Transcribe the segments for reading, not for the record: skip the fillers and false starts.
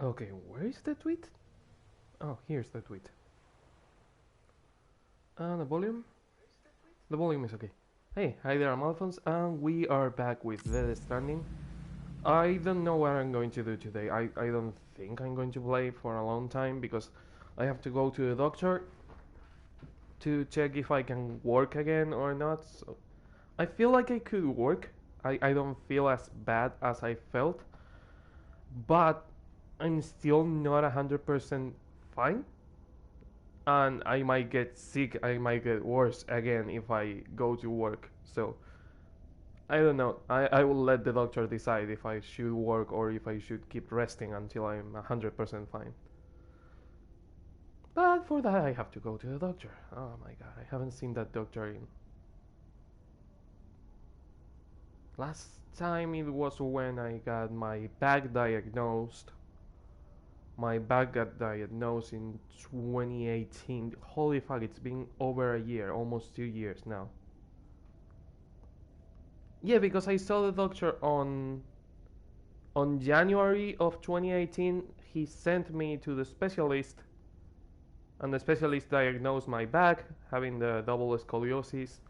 Okay, where is the tweet? Oh, here's the tweet. The volume? The volume is okay. Hey, hi there, I'm Alphonse, and we are back with the Stranding. I don't know what I'm going to do today. I don't think I'm going to play for a long time because I have to go to the doctor to check if I can work again or not. So I feel like I could work. I don't feel as bad as I felt, but I'm still not 100% fine. And I might get sick, I might get worse again if I go to work. So I don't know. I will let the doctor decide if I should work or if I should keep resting until I'm 100% fine. But for that, I have to go to the doctor. Oh my god, I haven't seen that doctor in. Last time it was when I got my back diagnosed. My back got diagnosed in 2018. Holy fuck, it's been over a year, almost 2 years now. Yeah, because I saw the doctor on January of 2018. He sent me to the specialist, and the specialist diagnosed my back having the double scoliosis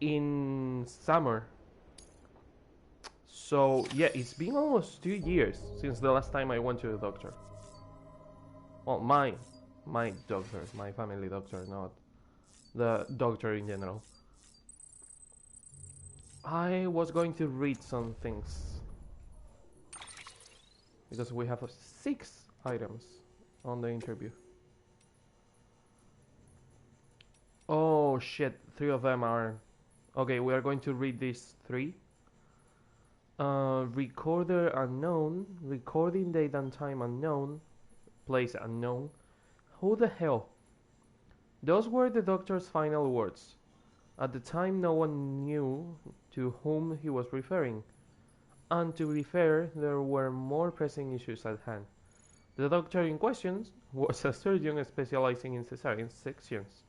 in summer. So yeah, it's been almost 2 years since the last time I went to the doctor. Well, my doctor, my family doctor, not the doctor in general. I was going to read some things because we have 6 items on the interview. Oh shit, 3 of them are. Okay, we are going to read these 3. Recorder unknown, recording date and time unknown, place unknown. Who the hell? Those were the doctor's final words. At the time, no one knew to whom he was referring, and to be fair, there were more pressing issues at hand. The doctor in question was a surgeon specializing in cesarean sections.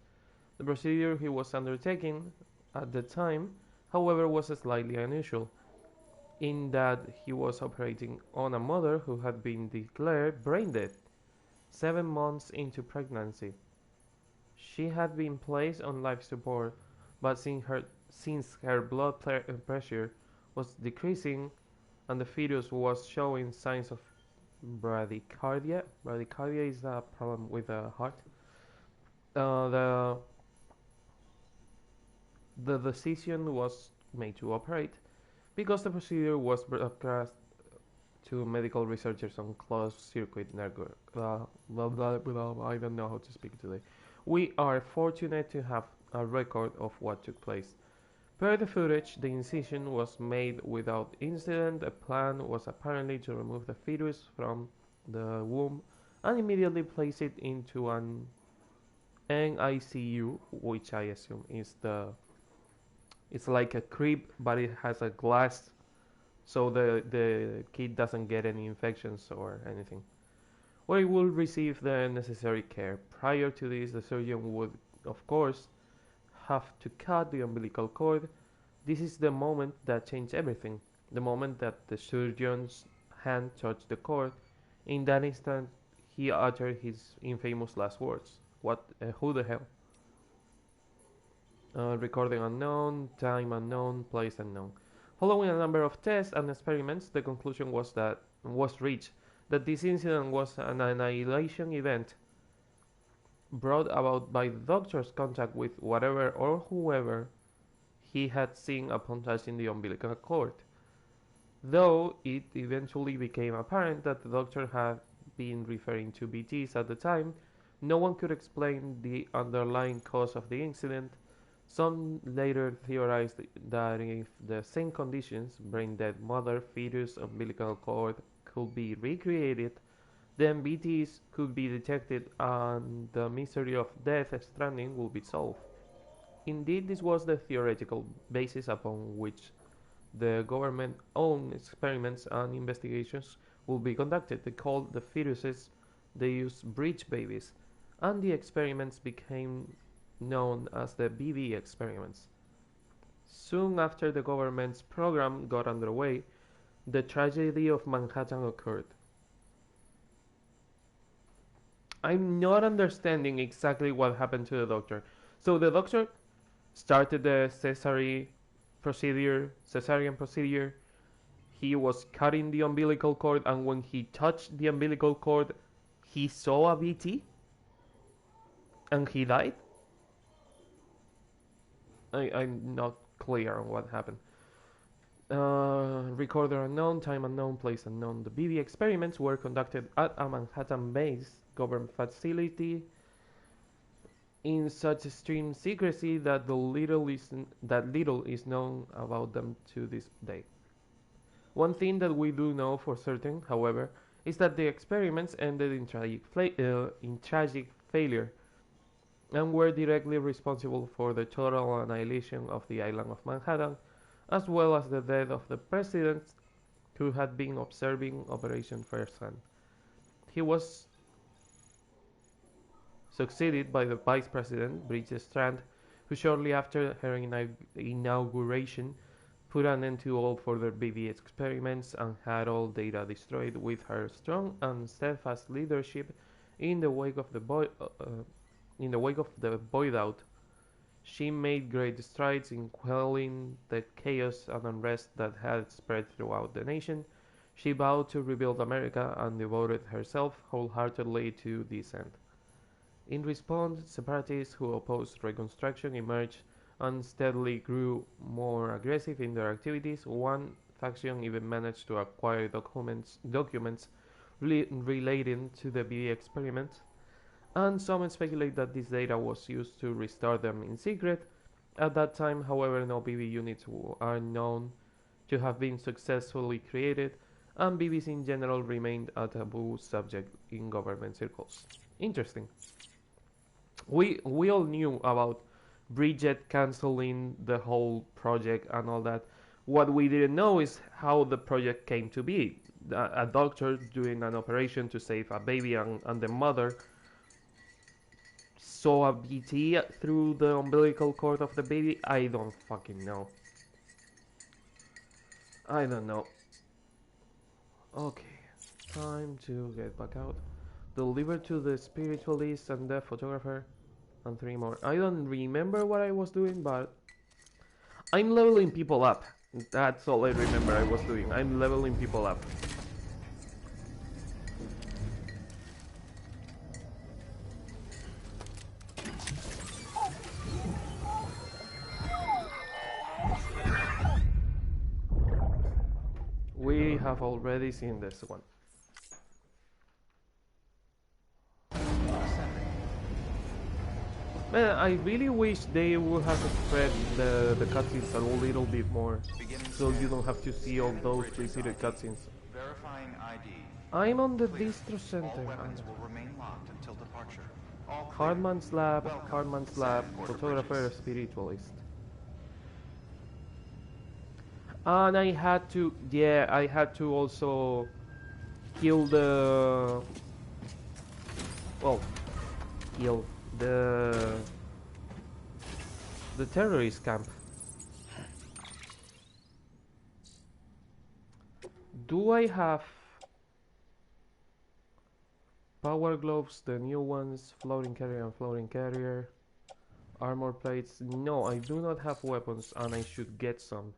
The procedure he was undertaking at the time, however, was slightly unusual, in that he was operating on a mother who had been declared brain dead 7 months into pregnancy. She had been placed on life support, but since her blood pressure was decreasing and the fetus was showing signs of bradycardia, bradycardia is a problem with the heart, the decision was made to operate because the procedure was broadcast to medical researchers on closed circuit network. Blah, blah, blah, I don't know how to speak today. We are fortunate to have a record of what took place. Per the footage, the incision was made without incident. The plan was apparently to remove the fetus from the womb and immediately place it into an NICU, which I assume is it's like a crib, but it has a glass, so the kid doesn't get any infections or anything. Where he will receive the necessary care. Prior to this, the surgeon would, of course, have to cut the umbilical cord. This is the moment that changed everything. The moment that the surgeon's hand touched the cord. In that instant, he uttered his infamous last words. What? Who the hell? Recording unknown, time unknown, place unknown. Following a number of tests and experiments, the conclusion was reached that this incident was an annihilation event brought about by the doctor's contact with whatever or whoever he had seen upon touching the umbilical cord. Though it eventually became apparent that the doctor had been referring to BTs at the time, no one could explain the underlying cause of the incident. Some later theorized that if the same conditions, brain dead mother, fetus, umbilical cord, could be recreated, then BTs could be detected and the mystery of death stranding would be solved. Indeed, this was the theoretical basis upon which the government-owned experiments and investigations would be conducted. They called the fetuses, they used breech babies, and the experiments became known as the BB experiments. Soon after the government's program got underway, the tragedy of Manhattan occurred. I'm not understanding exactly what happened to the doctor. So the doctor started the cesarean procedure. He was cutting the umbilical cord, and when he touched the umbilical cord, he saw a BT, and he died. I'm not clear on what happened. Recorder unknown, time unknown, place unknown. The BB experiments were conducted at a Manhattan-based government facility in such extreme secrecy that little is known about them to this day. One thing that we do know for certain, however, is that the experiments ended in tragic failure and were directly responsible for the total annihilation of the island of Manhattan, as well as the death of the president who had been observing operation firsthand. He was succeeded by the vice president, Bridget Strand, who shortly after her inauguration put an end to all further BB experiments and had all data destroyed. With her strong and steadfast leadership in the wake of the void out, she made great strides in quelling the chaos and unrest that had spread throughout the nation. She vowed to rebuild America and devoted herself wholeheartedly to this end. In response, separatists who opposed Reconstruction emerged and steadily grew more aggressive in their activities. One faction even managed to acquire documents relating to the BB experiments, and some speculate that this data was used to restart them in secret. At that time, however, no BB units are known to have been successfully created, and BBs in general remained a taboo subject in government circles. Interesting. We all knew about Bridget canceling the whole project and all that. What we didn't know is how the project came to be. A doctor doing an operation to save a baby, and the mother saw a BT through the umbilical cord of the baby. I don't fucking know. I don't know. Okay, time to get back out. Delivered to the spiritualist and the photographer, and 3 more. I don't remember what I was doing, but I'm leveling people up. That's all I remember I was doing. I'm leveling people up. We have already seen this one. Man, I really wish they would have spread the cutscenes a little bit more, so you don't have to see all those repeated cutscenes. Verifying ID. I'm on the distro center. All weapons will remain locked until departure. All clear. Hardman's lab, Welcome. Hardman's lab, Set for photographer, bridges. spiritualist. And I had to also kill the, well, kill the terrorist camp. Do I have power gloves, the new ones, floating carrier, armor plates? No, I do not have weapons, and I should get some.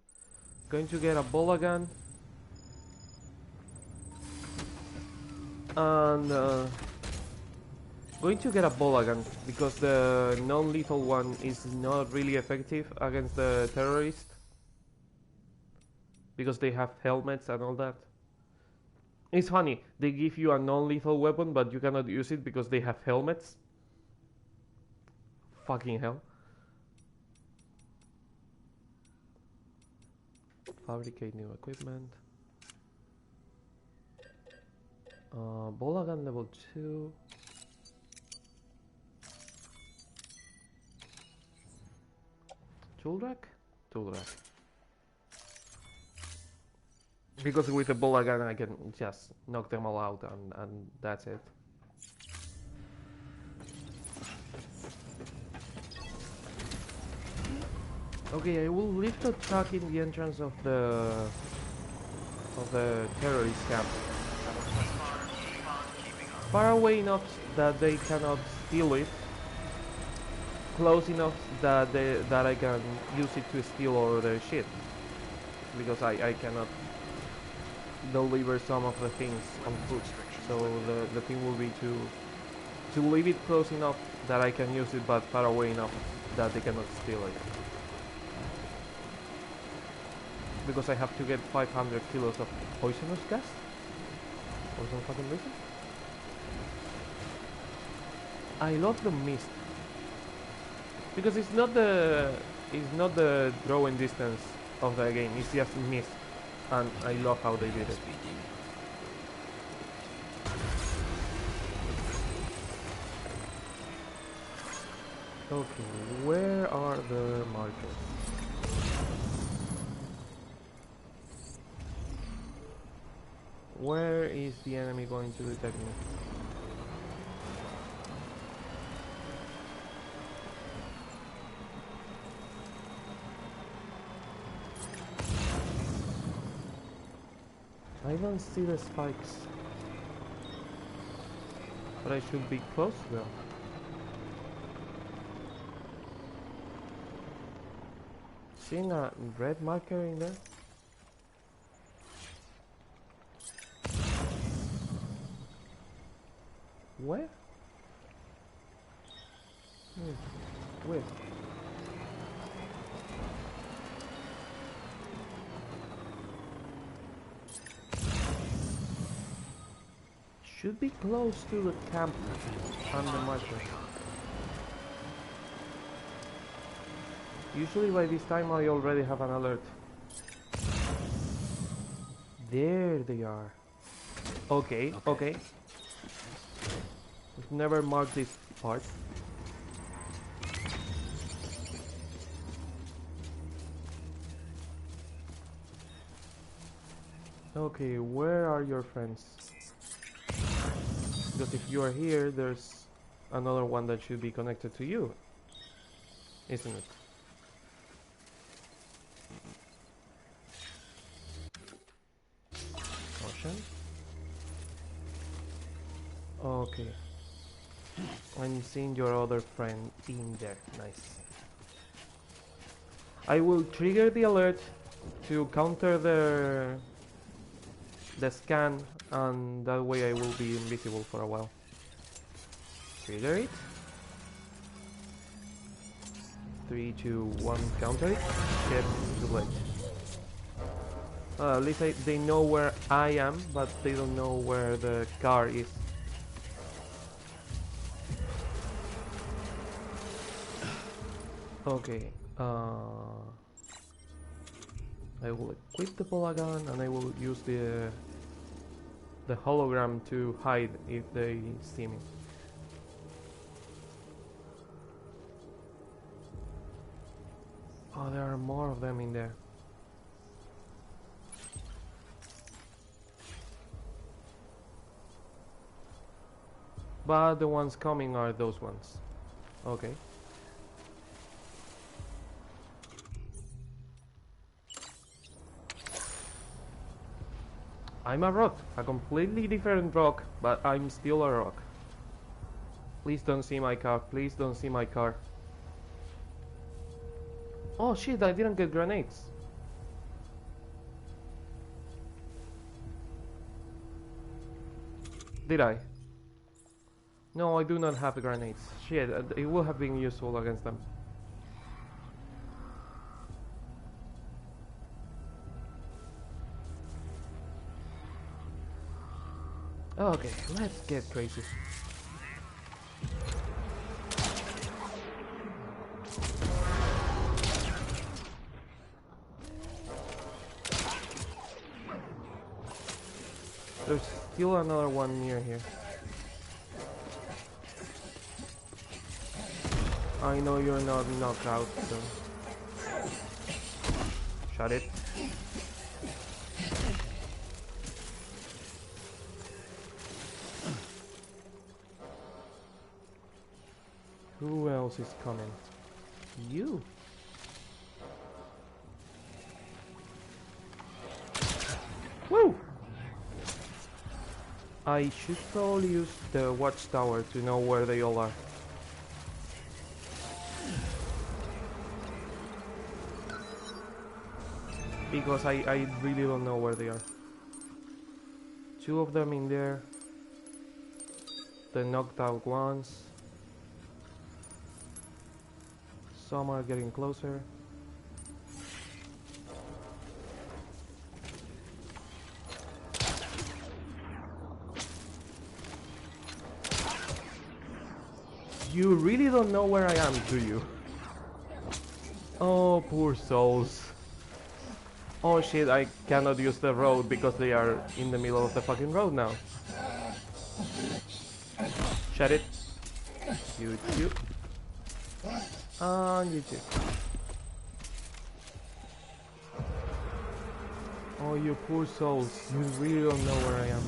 Going to get a bola gun and going to get a bola gun because the non-lethal one is not really effective against the terrorists because they have helmets and all that. It's funny, they give you a non-lethal weapon but you cannot use it because they have helmets. Fucking hell. Fabricate new equipment. Bola gun level 2. Tool rack? Tool rack. Because with the bola gun I can just knock them all out and that's it. Okay, I will leave the truck in the entrance of the terrorist camp. far away enough that they cannot steal it, close enough that I can use it to steal all their shit, because I cannot deliver some of the things on foot. So the thing will be to leave it close enough that I can use it, but far away enough that they cannot steal it. Because I have to get 500 kilos of poisonous gas for some fucking reason. I love the mist because it's not the drawing distance of the game. It's just mist, and I love how they did it. Okay, where are the markers? Where is the enemy going to detect me? I don't see the spikes, but I should be close though. Seeing a red marker in there? Where? Where? Should be close to the camp and the marker. Usually by this time I already have an alert. There they are. Okay. We've never marked this part. Okay, where are your friends? Because if you are here, there's another one that should be connected to you, isn't it? Ocean? Okay. I'm seeing your other friend in there. Nice. I will trigger the alert to counter the scan, and that way I will be invisible for a while. Trigger it. 3, 2, 1, counter it. Get too late. At least they know where I am, but they don't know where the car is. Okay, I will equip the bola gun and I will use the hologram to hide if they see me. Oh, there are more of them in there. But the ones coming are those ones. Okay. I'm a rock, a completely different rock, but I'm still a rock. Please don't see my car, please don't see my car. Oh shit, I didn't get grenades. Did I? No, I do not have grenades. Shit, it would have been useful against them. Okay, let's get crazy. There's still another one near here. I know you're not knocked out, so... Shut it. Who else is coming? You! Woo! I should probably use the watchtower to know where they all are. Because I really don't know where they are. Two of them in there. The knocked out ones. Some are getting closer. You really don't know where I am, do you? Oh, poor souls. Oh shit, I cannot use the road because they are in the middle of the fucking road now. Shut it. You too. And you too. Oh, you poor souls. You really don't know where I am.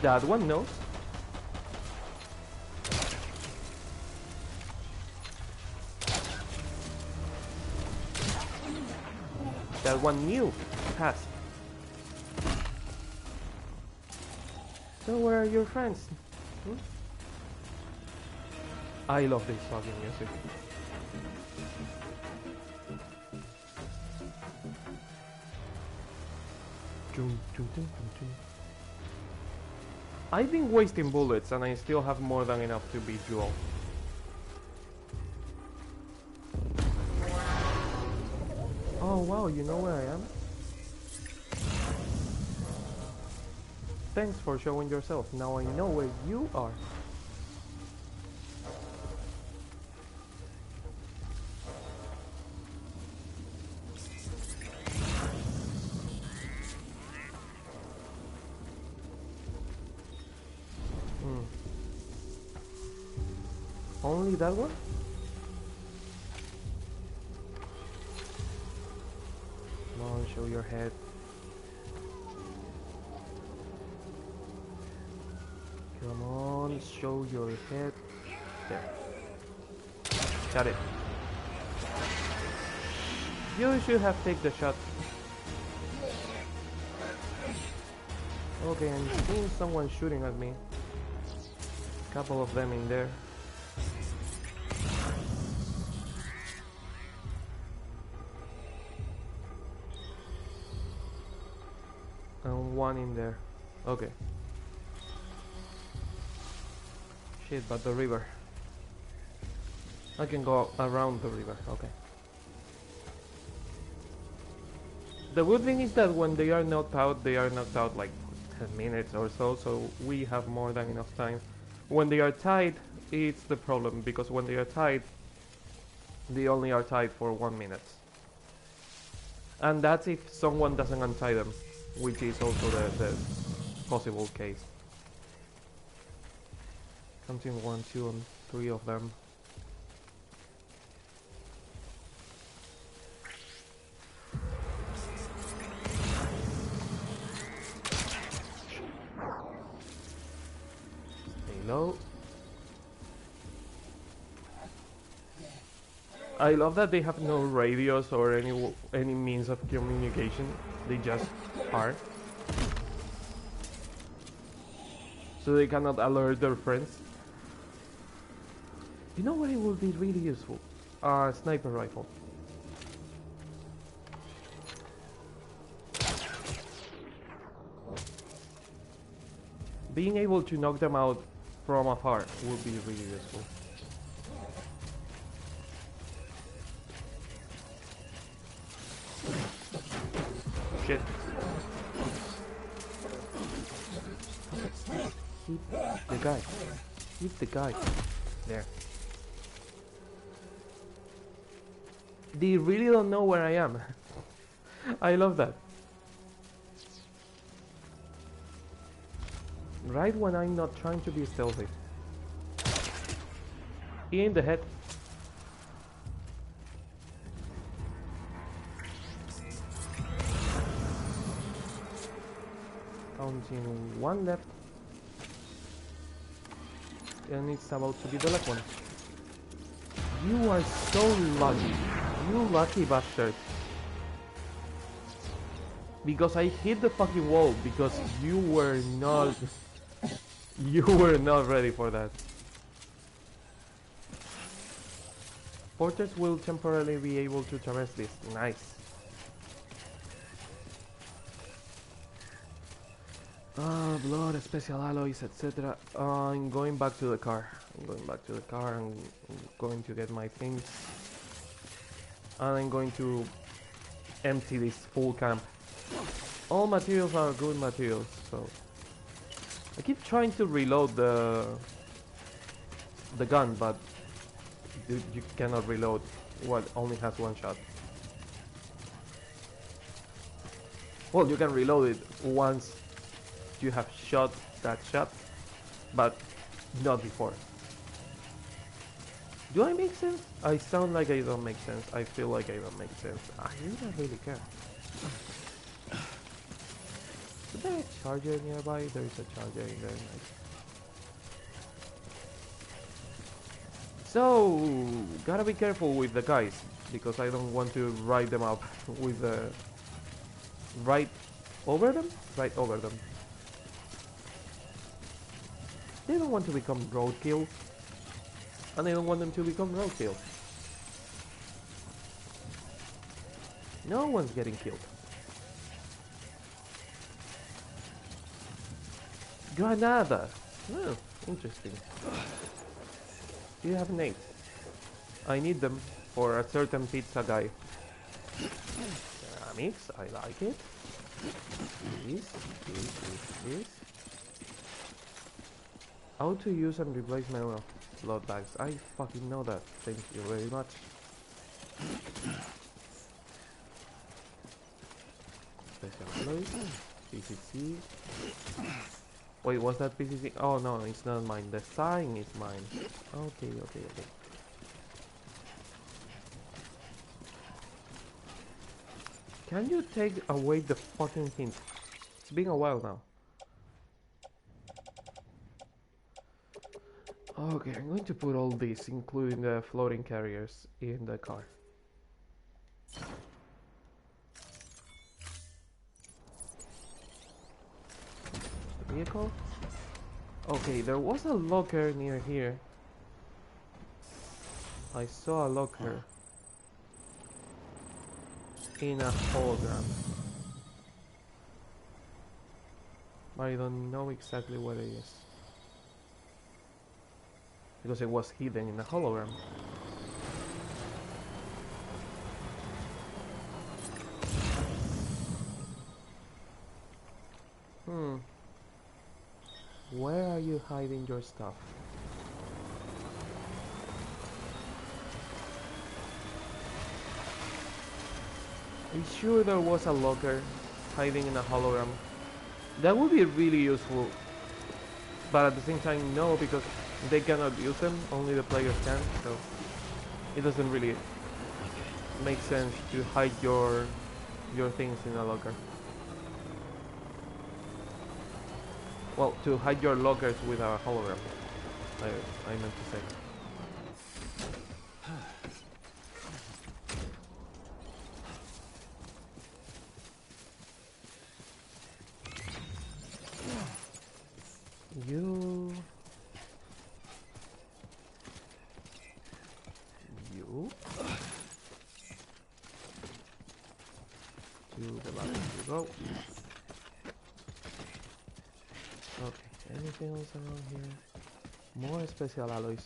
That one knows. That one knew. Passed. So where are your friends? Hmm? I love this fucking music. I've been wasting bullets and I still have more than enough to beat you all. Oh wow, you know where I am? Thanks for showing yourself. Now I know where you are. Only that one? Come on, show your head. Come on, show your head. There. Got it. You should have taken the shot. Okay, I'm seeing someone shooting at me. Couple of them in there. And one in there. Okay. Shit, but the river. I can go around the river. Okay. The good thing is that when they are knocked out like 10 minutes or so, so we have more than enough time. When they are tied, it's the problem, because when they are tied, they only are tied for 1 minute. And that's if someone doesn't untie them, which is also the possible case. Counting 1, 2, and 3 of them. Hello. I love that they have no radios or any means of communication. They just are. So they cannot alert their friends. You know what, it would be really useful? A sniper rifle. Being able to knock them out from afar would be really useful. Shit. Keep the guy. Keep the guy. There. They really don't know where I am. I love that. Right when I'm not trying to be stealthy. In the head. Counting 1 left. And it's about to be the last one. You are so lucky. You lucky bastard. Because I hit the fucking wall because you were not you were not ready for that. Porters will temporarily be able to traverse this. Nice. Blood, special alloys, etc. I'm going back to the car. I'm going back to the car. I'm going to get my things. And I'm going to empty this full camp. All materials are good materials, so I keep trying to reload the gun, but you cannot reload what only has one shot. Well, you can reload it once you have shot that shot, but not before. Do I make sense? I sound like I don't make sense. I feel like I don't make sense. I don't really care. Is there a charger nearby? There is a charger in there. Nice. So, gotta be careful with the guys, because I don't want to ride them up with the... Right over them? Right over them. They don't want to become roadkill, and I don't want them to become roadkill. No one's getting killed. Granada! Oh, interesting. Do you have nades? I need them for a certain pizza guy. Ceramics, I like it. This. How to use and replace manual blood bags. I fucking know that. Thank you very much. Special alloys. PCC. Wait, was that PCC? Oh no, it's not mine. The sign is mine. Okay. Can you take away the fucking hint? It's been a while now. Okay, I'm going to put all this, including the floating carriers, in the car. The vehicle? Okay, there was a locker near here. I saw a locker in a hologram. But I don't know exactly what it is. Because it was hidden in a hologram. Where are you hiding your stuff? Are you sure there was a locker hiding in a hologram? That would be really useful. But at the same time, no, because they cannot use them, only the players can, so it doesn't really make sense to hide your things in a locker. Well, to hide your lockers with a hologram, I meant to say. You to the left you go. Okay, anything else around here? More special alloys.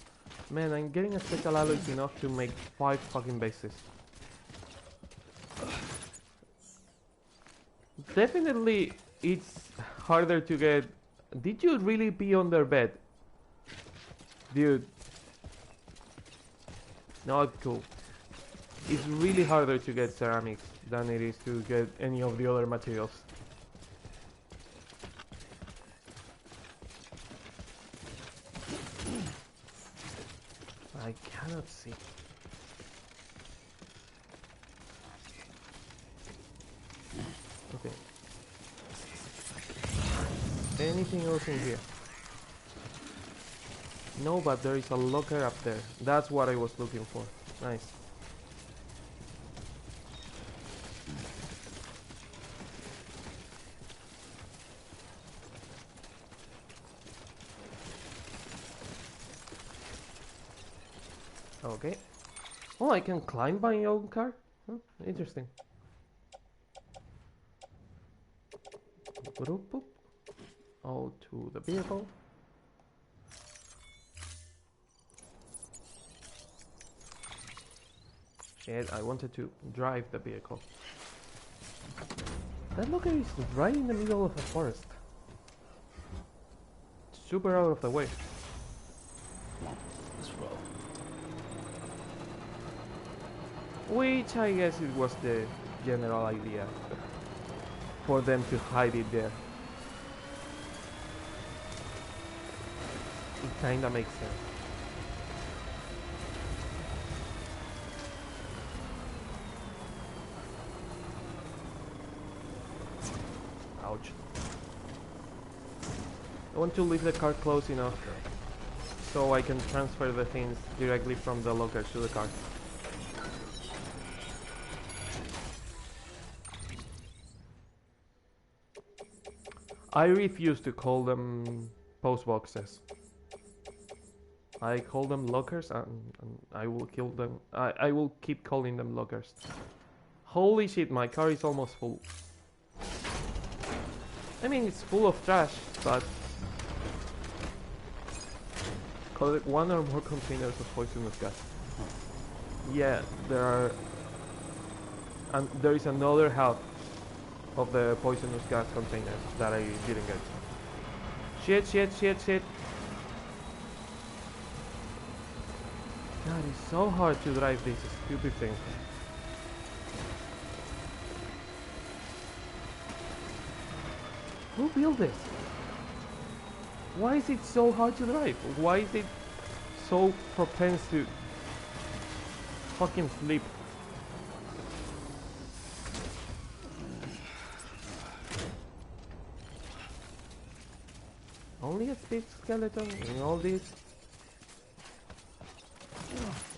Man, I'm getting a special alloys enough to make 5 fucking bases. Definitely it's harder to get. Did you really pee on their bed? Dude. Not cool. It's really harder to get ceramics than it is to get any of the other materials. I cannot see. Okay. Anything else in here? No, but there is a locker up there. That's what I was looking for. Nice. Okay. Oh, I can climb my own car? Oh, interesting. Boop, boop. All to the vehicle. Shit, I wanted to drive the vehicle. That locker is right in the middle of the forest. Super out of the way. This road. Which I guess it was the general idea for them to hide it there. It kinda makes sense. Ouch. I want to leave the car close enough so I can transfer the things directly from the locker to the car. I refuse to call them post boxes. I call them lockers and I will kill them. I will keep calling them lockers. Holy shit, my car is almost full. I mean, it's full of trash, but collect one or more containers of poisonous gas. Yeah, there are, and there is another half of the poisonous gas containers that I didn't get. Shit, shit, shit, shit. God, it's so hard to drive this stupid thing. Who built this? Why is it so hard to drive? Why is it so propense to fucking flip? Only a speed skeleton in all this?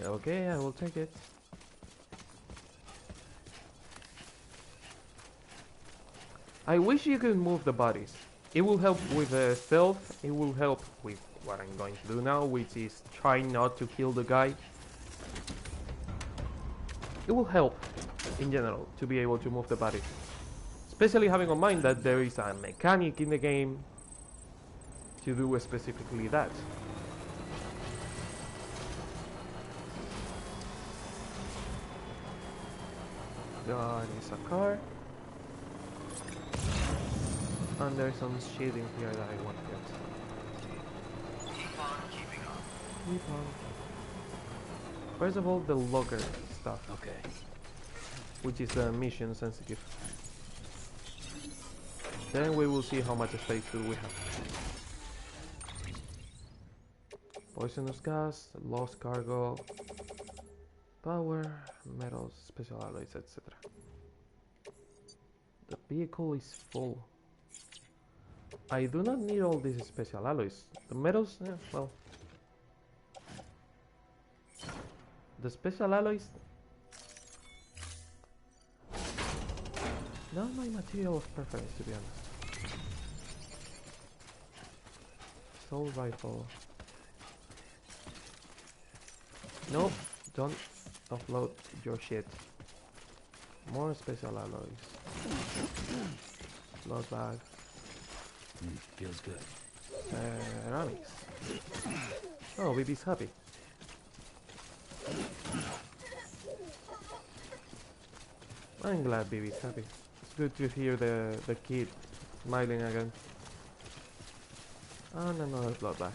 Okay, I will take it. I wish you could move the bodies. It will help with stealth, it will help with what I'm going to do now, which is try not to kill the guy. It will help, in general, to be able to move the body. Especially having in mind that there is a mechanic in the game to do specifically that. There is a car. And there's some shit in here that I want to get. Keep on keeping on. Keep on. First of all, the locker stuff, Okay. which is mission sensitive. Then we will see how much space do we have. Poisonous gas, lost cargo, power, metals, special alloys, etc. The vehicle is full. I do not need all these special alloys. The metals, well. The special alloys. Not my material of preference, to be honest. Soul rifle. Nope, don't offload your shit. More special alloys. Load bag. Feels good. Ceramics. Oh, baby's happy. I'm glad baby's happy. It's good to hear the kid smiling again. And another blood bag.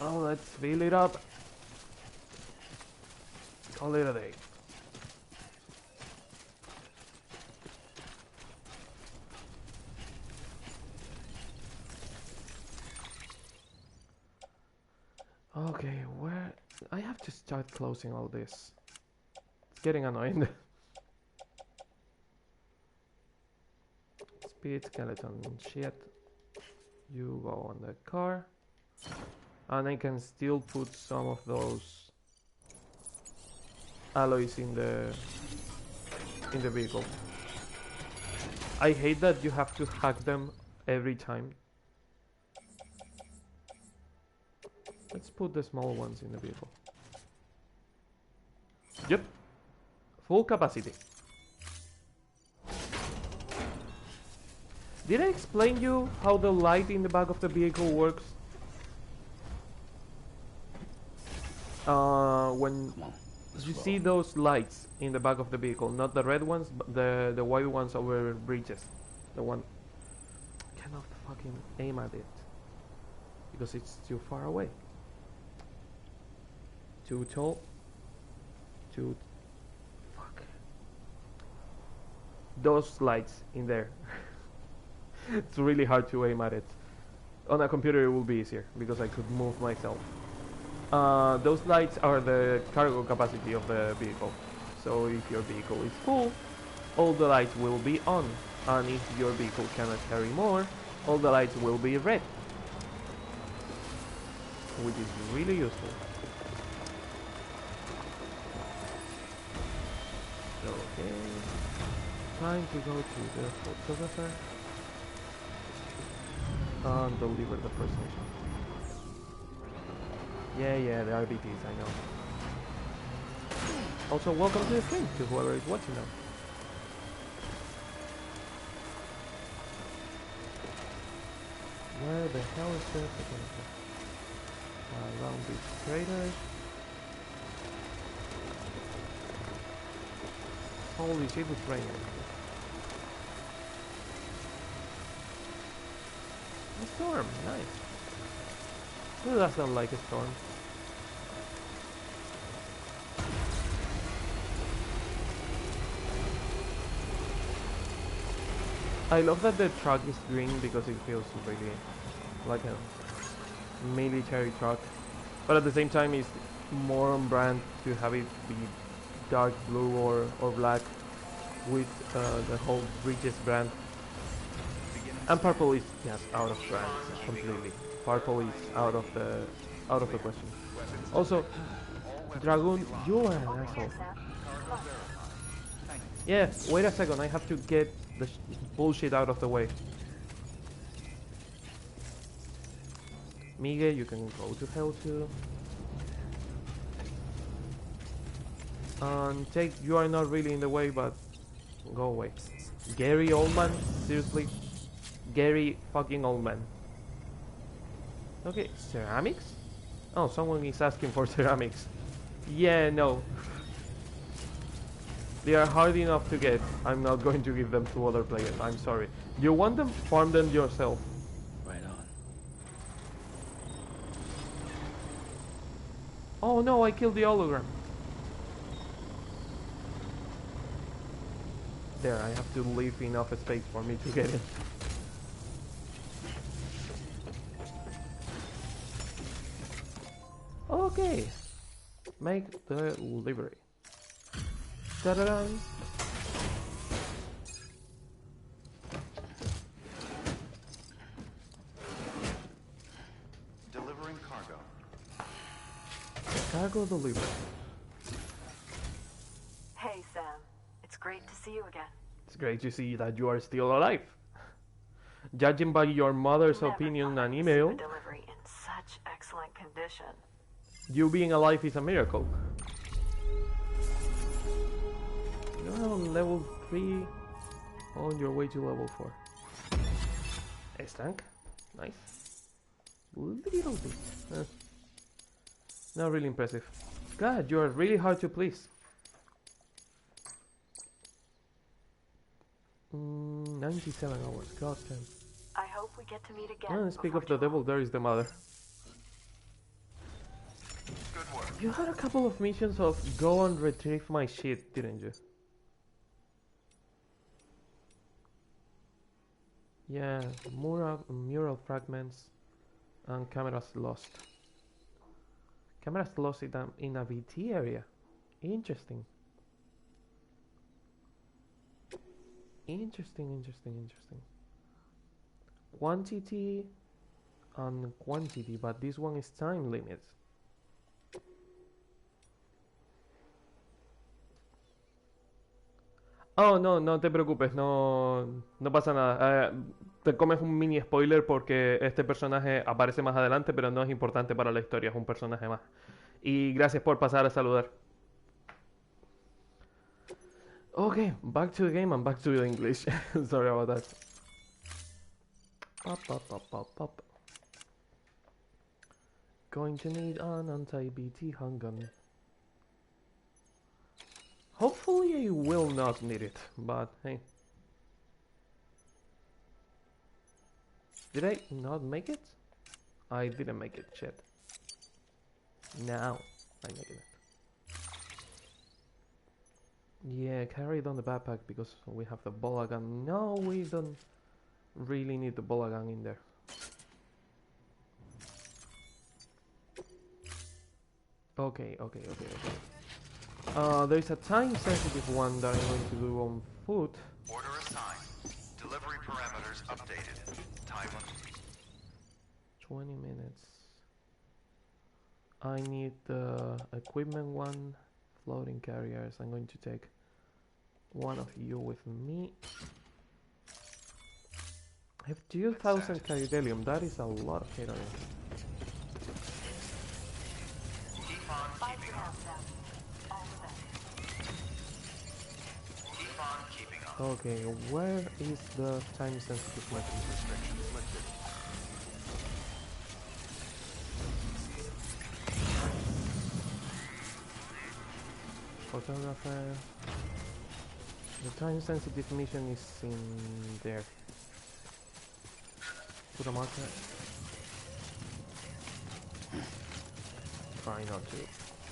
Oh, let's fill it up. Call it a day. Okay, where... I have to start closing all this. It's getting annoying. Speed, skeleton, shit. You go on the car. And I can still put some of those alloys in the vehicle. I hate that you have to hack them every time. Let's put the small ones in the vehicle. Yep. Full capacity. Did I explain you how the light in the back of the vehicle works? When Come on. you Slow. see those lights in the back of the vehicle, not the red ones, but the white ones over bridges. The one I cannot fucking aim at it because it's too far away. Too tall. Too fuck. Those lights in there. It's really hard to aim at it. On a computer it will be easier because I could move myself. Those lights are the cargo capacity of the vehicle. So if your vehicle is full, all the lights will be on. And if your vehicle cannot carry more, all the lights will be red. Which is really useful. Okay. Time to go to the photographer and deliver the first mission. Yeah, the RBTs, I know. Also, welcome to the stream to whoever is watching now. Where the hell is the photographer? Around this crater. Holy shit, it's raining. A storm, nice. Who doesn't like a storm? I love that the truck is green because it feels really like a military truck. But at the same time it's more on brand to have it be dark blue or black with the whole Bridges brand. And purple is just out of brand completely. Purple is out of the question. Also, Dragoon, you are an asshole. Yeah, wait a second, I have to get the bullshit out of the way. Miguel, you can go to hell too. And take, you are not really in the way, but go away. Gary Oldman, seriously? Gary fucking Oldman. Okay, ceramics? Oh, someone is asking for ceramics. Yeah, no. They are hard enough to get. I'm not going to give them to other players. I'm sorry. You want them? Farm them yourself. Right on. Oh no, I killed the hologram. There, I have to leave enough space for me to get in. Okay. Make the delivery. Ta-da-da. Delivering cargo. Cargo delivery. Hey, Sam. It's great to see you again. It's great to see that you are still alive. Judging by your mother's Never opinion thought and I'd email, receive a delivery in such excellent condition. you being alive is a miracle. You're on level 3, on your way to level 4. S-Tank, nice. Little bit. Not really impressive. God, you are really hard to please. 97 hours, god damn. I hope we get to meet again. Speak before of the too devil, long. there is the mother. Good work. You had a couple of missions of go and retrieve my shit, didn't you? Yeah, mural fragments and cameras lost. Cameras lost in a VT area. Interesting. Interesting. Quantity and quantity, but this one is time limit. Oh, no te preocupes, no pasa nada. te comes un mini spoiler porque este personaje aparece más adelante, pero no es importante para la historia, es un personaje más. Y gracias por pasar a saludar. Okay, back to the game and back to the English. Sorry about that. Up. Going to need an anti-BT handgun. Hopefully I will not need it, but hey. Did I not make it? I didn't make it, shit. Now I'm making it. Yeah, carry it on the backpack because we have the bola gun. No, we don't really need the bola gun in there. Okay. There's a time sensitive one that I'm going to do on foot. Order assigned. Delivery parameters updated. Time 20 minutes. I need the equipment one. Floating carriers. I'm going to take one of you with me. I have 2,000 carydelium. That is a lot of carydelium. Keep on keeping on. Keep on keeping on. Okay, where is the time sensitive weapon? Restrictions lifted. Photographer. The time sensitive mission is in there. Put a marker. Try not to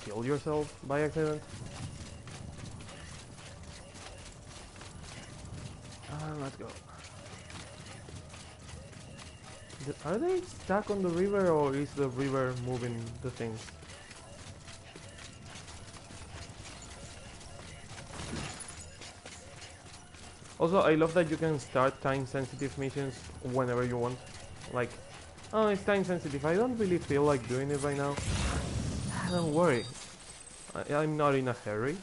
kill yourself by accident. Let's go. Are they stuck on the river or is the river moving the things? Also, I love that you can start time-sensitive missions whenever you want. Like, oh, it's time-sensitive. I don't really feel like doing it right now. Don't worry. I'm not in a hurry.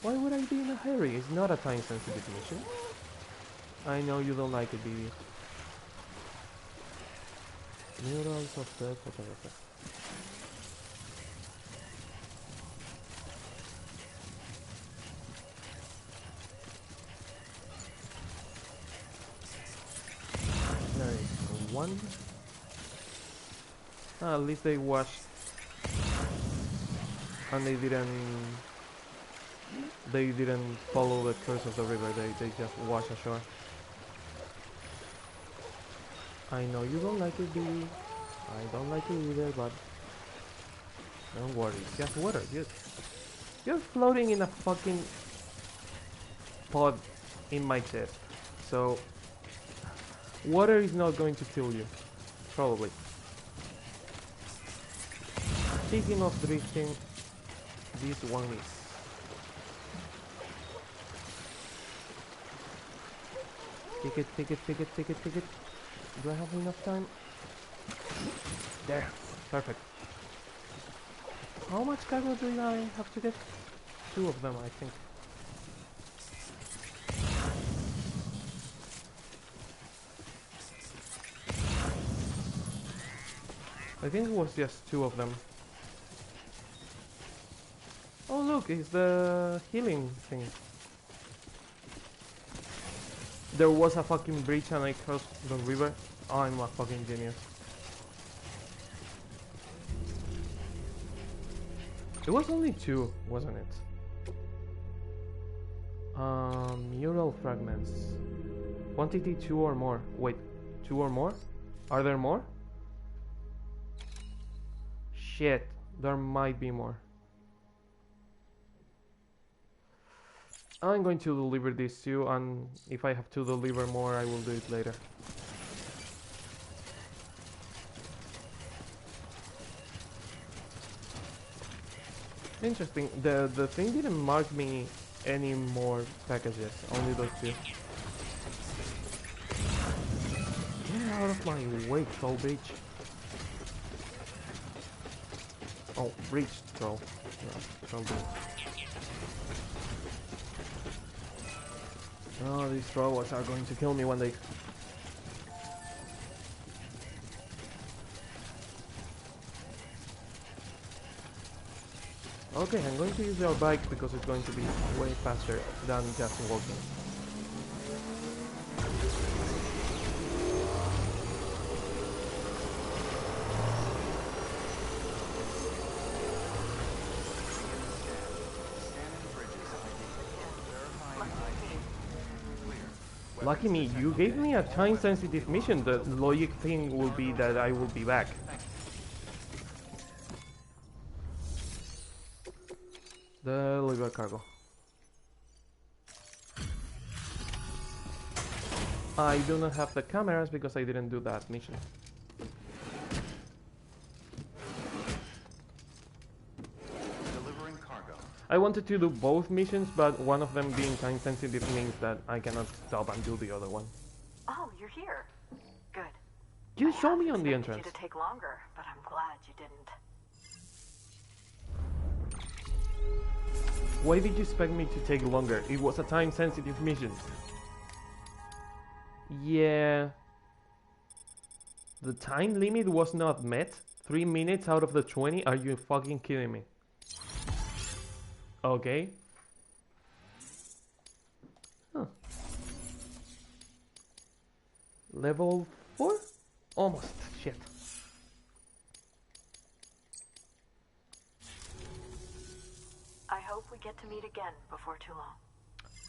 Why would I be in a hurry? It's not a time-sensitive mission. I know you don't like it, baby. Murals of the photographer. One. At least they washed, and they didn't follow the course of the river. They just washed ashore. I know you don't like it, baby. I don't like it either, but don't worry. It's just water, dude. You're floating in a fucking pod in my chest, so water is not going to kill you, probably. Speaking of drifting, this one is. Take it. Do I have enough time? There, perfect. How much cargo do I have to get? 2 of them, I think. I think it was just 2 of them. Oh look, it's the healing thing. There was a fucking bridge and I crossed the river. Oh, I'm a fucking genius. It was only 2, wasn't it? Mural fragments. Quantity 2 or more. Wait, 2 or more? Are there more? Shit, there might be more. I'm going to deliver these 2, and if I have to deliver more, I will do it later. Interesting. The thing didn't mark me any more packages, only those 2. Get out of my way, troll bitch. Oh, breach troll. Yeah, troll bitch. Oh, these robots are going to kill me one day. Okay, I'm going to use your bike because it's going to be way faster than just walking. Lucky me, you gave me a time-sensitive mission. The logic thing will be that I will be back. Deliver cargo. I do not have the cameras because I didn't do that mission. Delivering cargo. I wanted to do both missions, but one of them being time sensitive means that I cannot stop and do the other one. Oh, you're here. Good. You I saw half me on the expected entrance. you to take longer, but I'm glad you didn't. Why did you expect me to take longer? It was a time sensitive mission. Yeah. The time limit was not met? 3 minutes out of the 20? Are you fucking kidding me? Okay. Huh. Level 4? Almost. Shit. I hope we get to meet again before too long.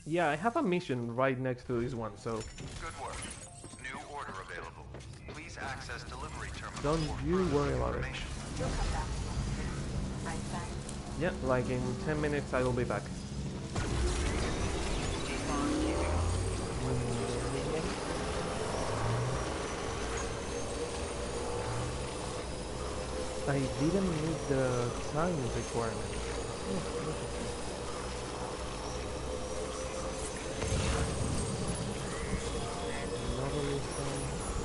Yeah, I have a mission right next to this one, so Good work. New order available. Please access delivery terminal. don't for you further worry about it. information. You'll come back again. Right, Sam? Yeah, like in 10 minutes I will be back. Keep on keeping on. I didn't meet the time requirement. Novelism,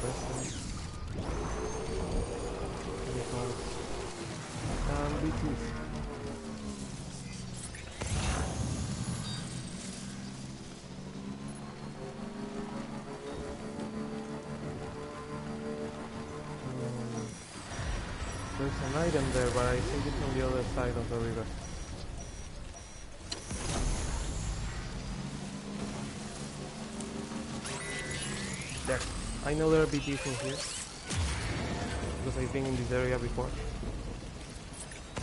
presence, chemicals, and BTs. There's an item there, but I think it's on the other side of the river. There. I know there are BTs in here, because I've been in this area before.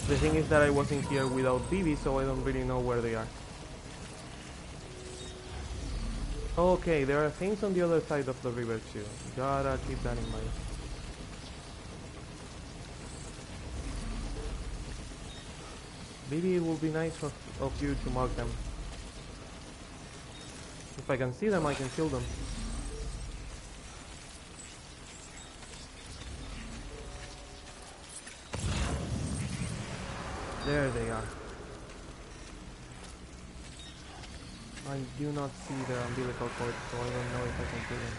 The thing is that I was in here without BB, so I don't really know where they are. Okay, there are things on the other side of the river too. Gotta keep that in mind. Maybe it would be nice of you to mark them. If I can see them, I can kill them. There they are. I do not see their umbilical cord, so I don't know if I can kill them.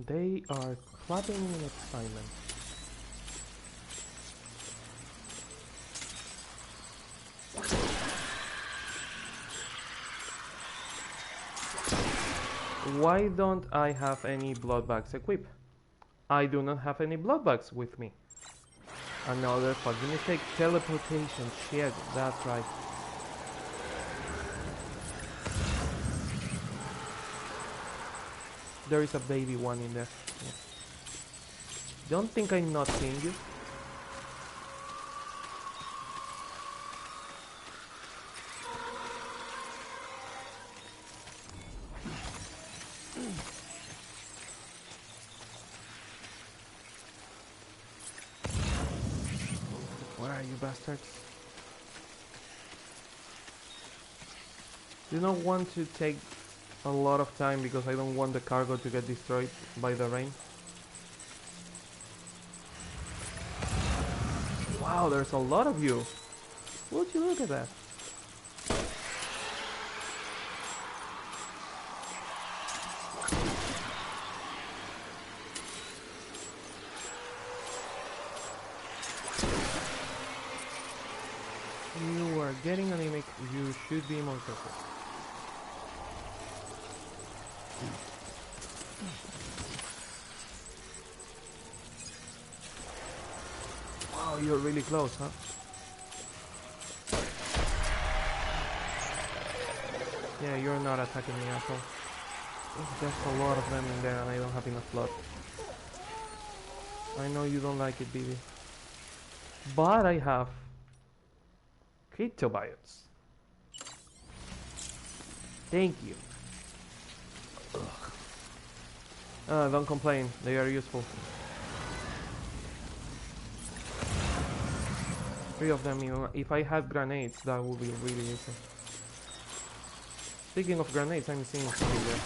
They are clapping in excitement. Why don't I have any blood bags equipped? I do not have any blood bags with me. Another fucking mistake. Teleportation. Shit, that's right. There is a baby one in there. Yeah. Don't think I'm not seeing you. Where are you bastards? Do not want to take a lot of time because I don't want the cargo to get destroyed by the rain. Wow, there's a lot of you. Would you look at that? You are getting anemic, you should be more careful. Wow, you're really close, huh? Yeah, you're not attacking me at all. There's a lot of them in there and I don't have enough blood. I know you don't like it, baby. But I have cryptobiotes. Thank you. Don't complain, they are useful. 3 of them, if I had grenades, that would be really useful. Speaking of grenades, I'm seeing something there.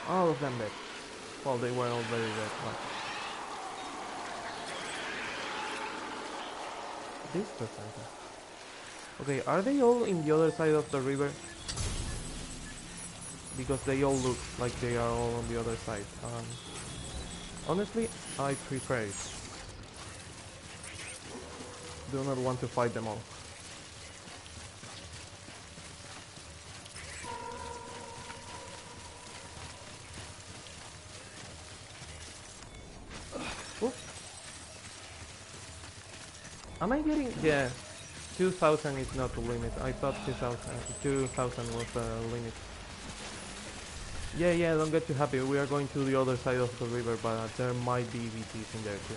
All of them dead. Well, they were all very dead. But this person. Okay, are they all in the other side of the river? Because they all look like they are all on the other side. Honestly, I prefer it. Do not want to fight them all. Oops. Am I getting... Yeah, 2000 is not the limit. I thought 2000 was the limit. Yeah, don't get too happy. We are going to the other side of the river, but there might be VTs in there too.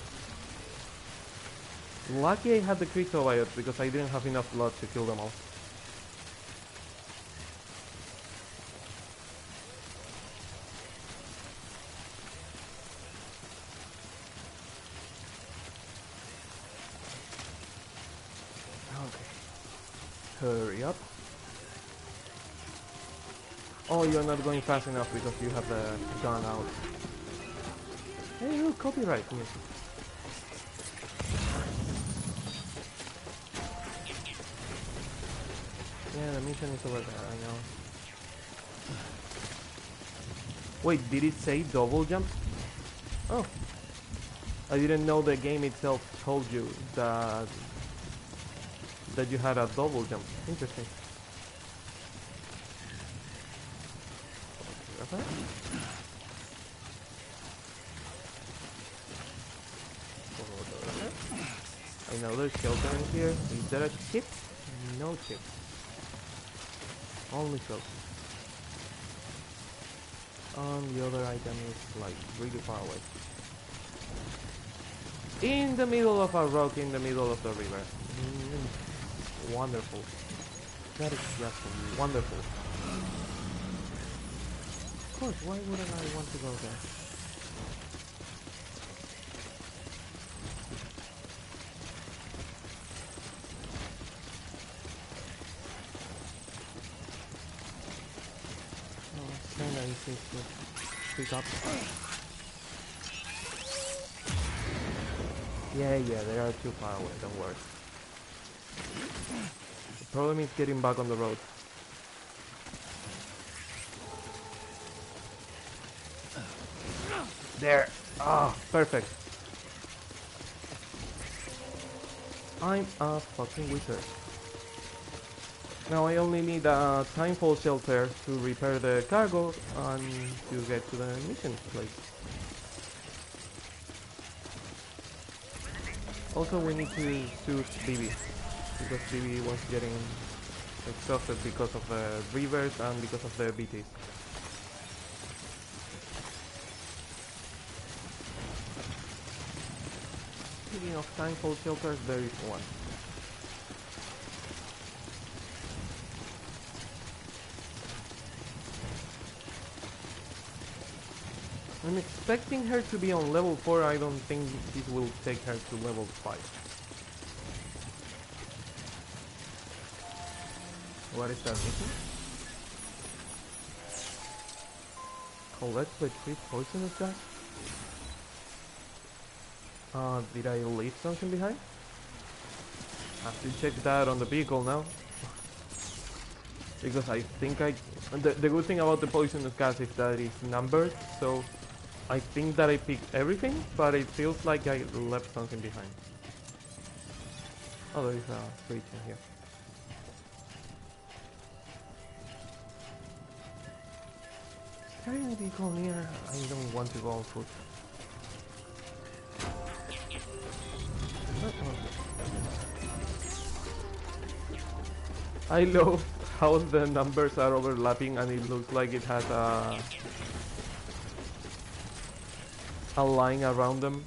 Lucky I had the cryptobiote because I didn't have enough blood to kill them all. Okay. Hurry up. Oh, you're not going fast enough because you have the gun out. Hey, look, copyright music. Yeah, the mission is over there, I know. Wait, did it say double jump? Oh. I didn't know the game itself told you that you had a double jump. Interesting. Another shelter in here. Is there a chip? No chip. Only shelter. The other item is like really far away. In the middle of a rock, in the middle of the river. Wonderful. That is just wonderful. Of course, why wouldn't I want to go there? Oh, it's kinda easy to pick up. Yeah, they are too far away, don't worry. The problem is getting back on the road. There! Ah, perfect. I'm a fucking wizard. Now I only need a timefall shelter to repair the cargo and to get to the mission place. Also we need to soothe Bibi, because Bibi was getting exhausted because of the rivers and because of the BTs. Speaking of timefall shelters, there is one. I'm expecting her to be on level 4, I don't think this will take her to level 5. What is that mission? Collect the 3 poisonous gas? Did I leave something behind? I have to check that on the vehicle now. because I think the good thing about the poisonous gas is that it's numbered, so I think that I picked everything, but it feels like I left something behind. Oh, there is a fridge in here. Is there any vehicle near? I don't want to go on foot. I love how the numbers are overlapping and it looks like it has a line around them,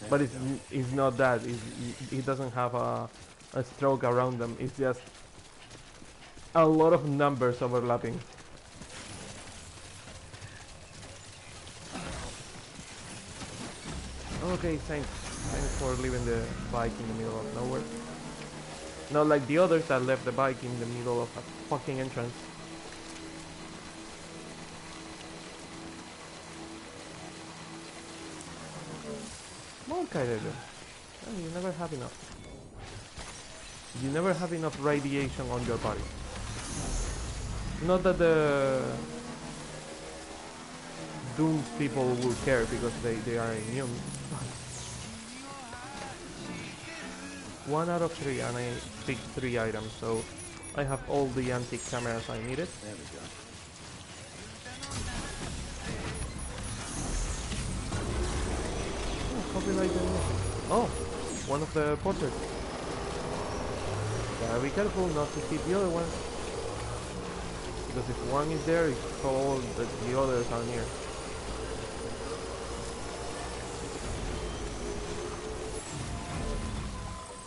but it's not that. It doesn't have a stroke around them. It's just a lot of numbers overlapping. Okay, thanks for leaving the bike in the middle of nowhere. Not like the others that left the bike in the middle of a fucking entrance. More Kaidado. Oh, you never have enough. You never have enough radiation on your body. Not that the Dooms people will care because they are immune. 1 out of 3 and I picked 3 items, so I have all the antique cameras I needed. There we go. Oh, copyright. Oh, one of the porters. Gotta be careful not to hit the other one. Because if one is there, it's all that the others are near.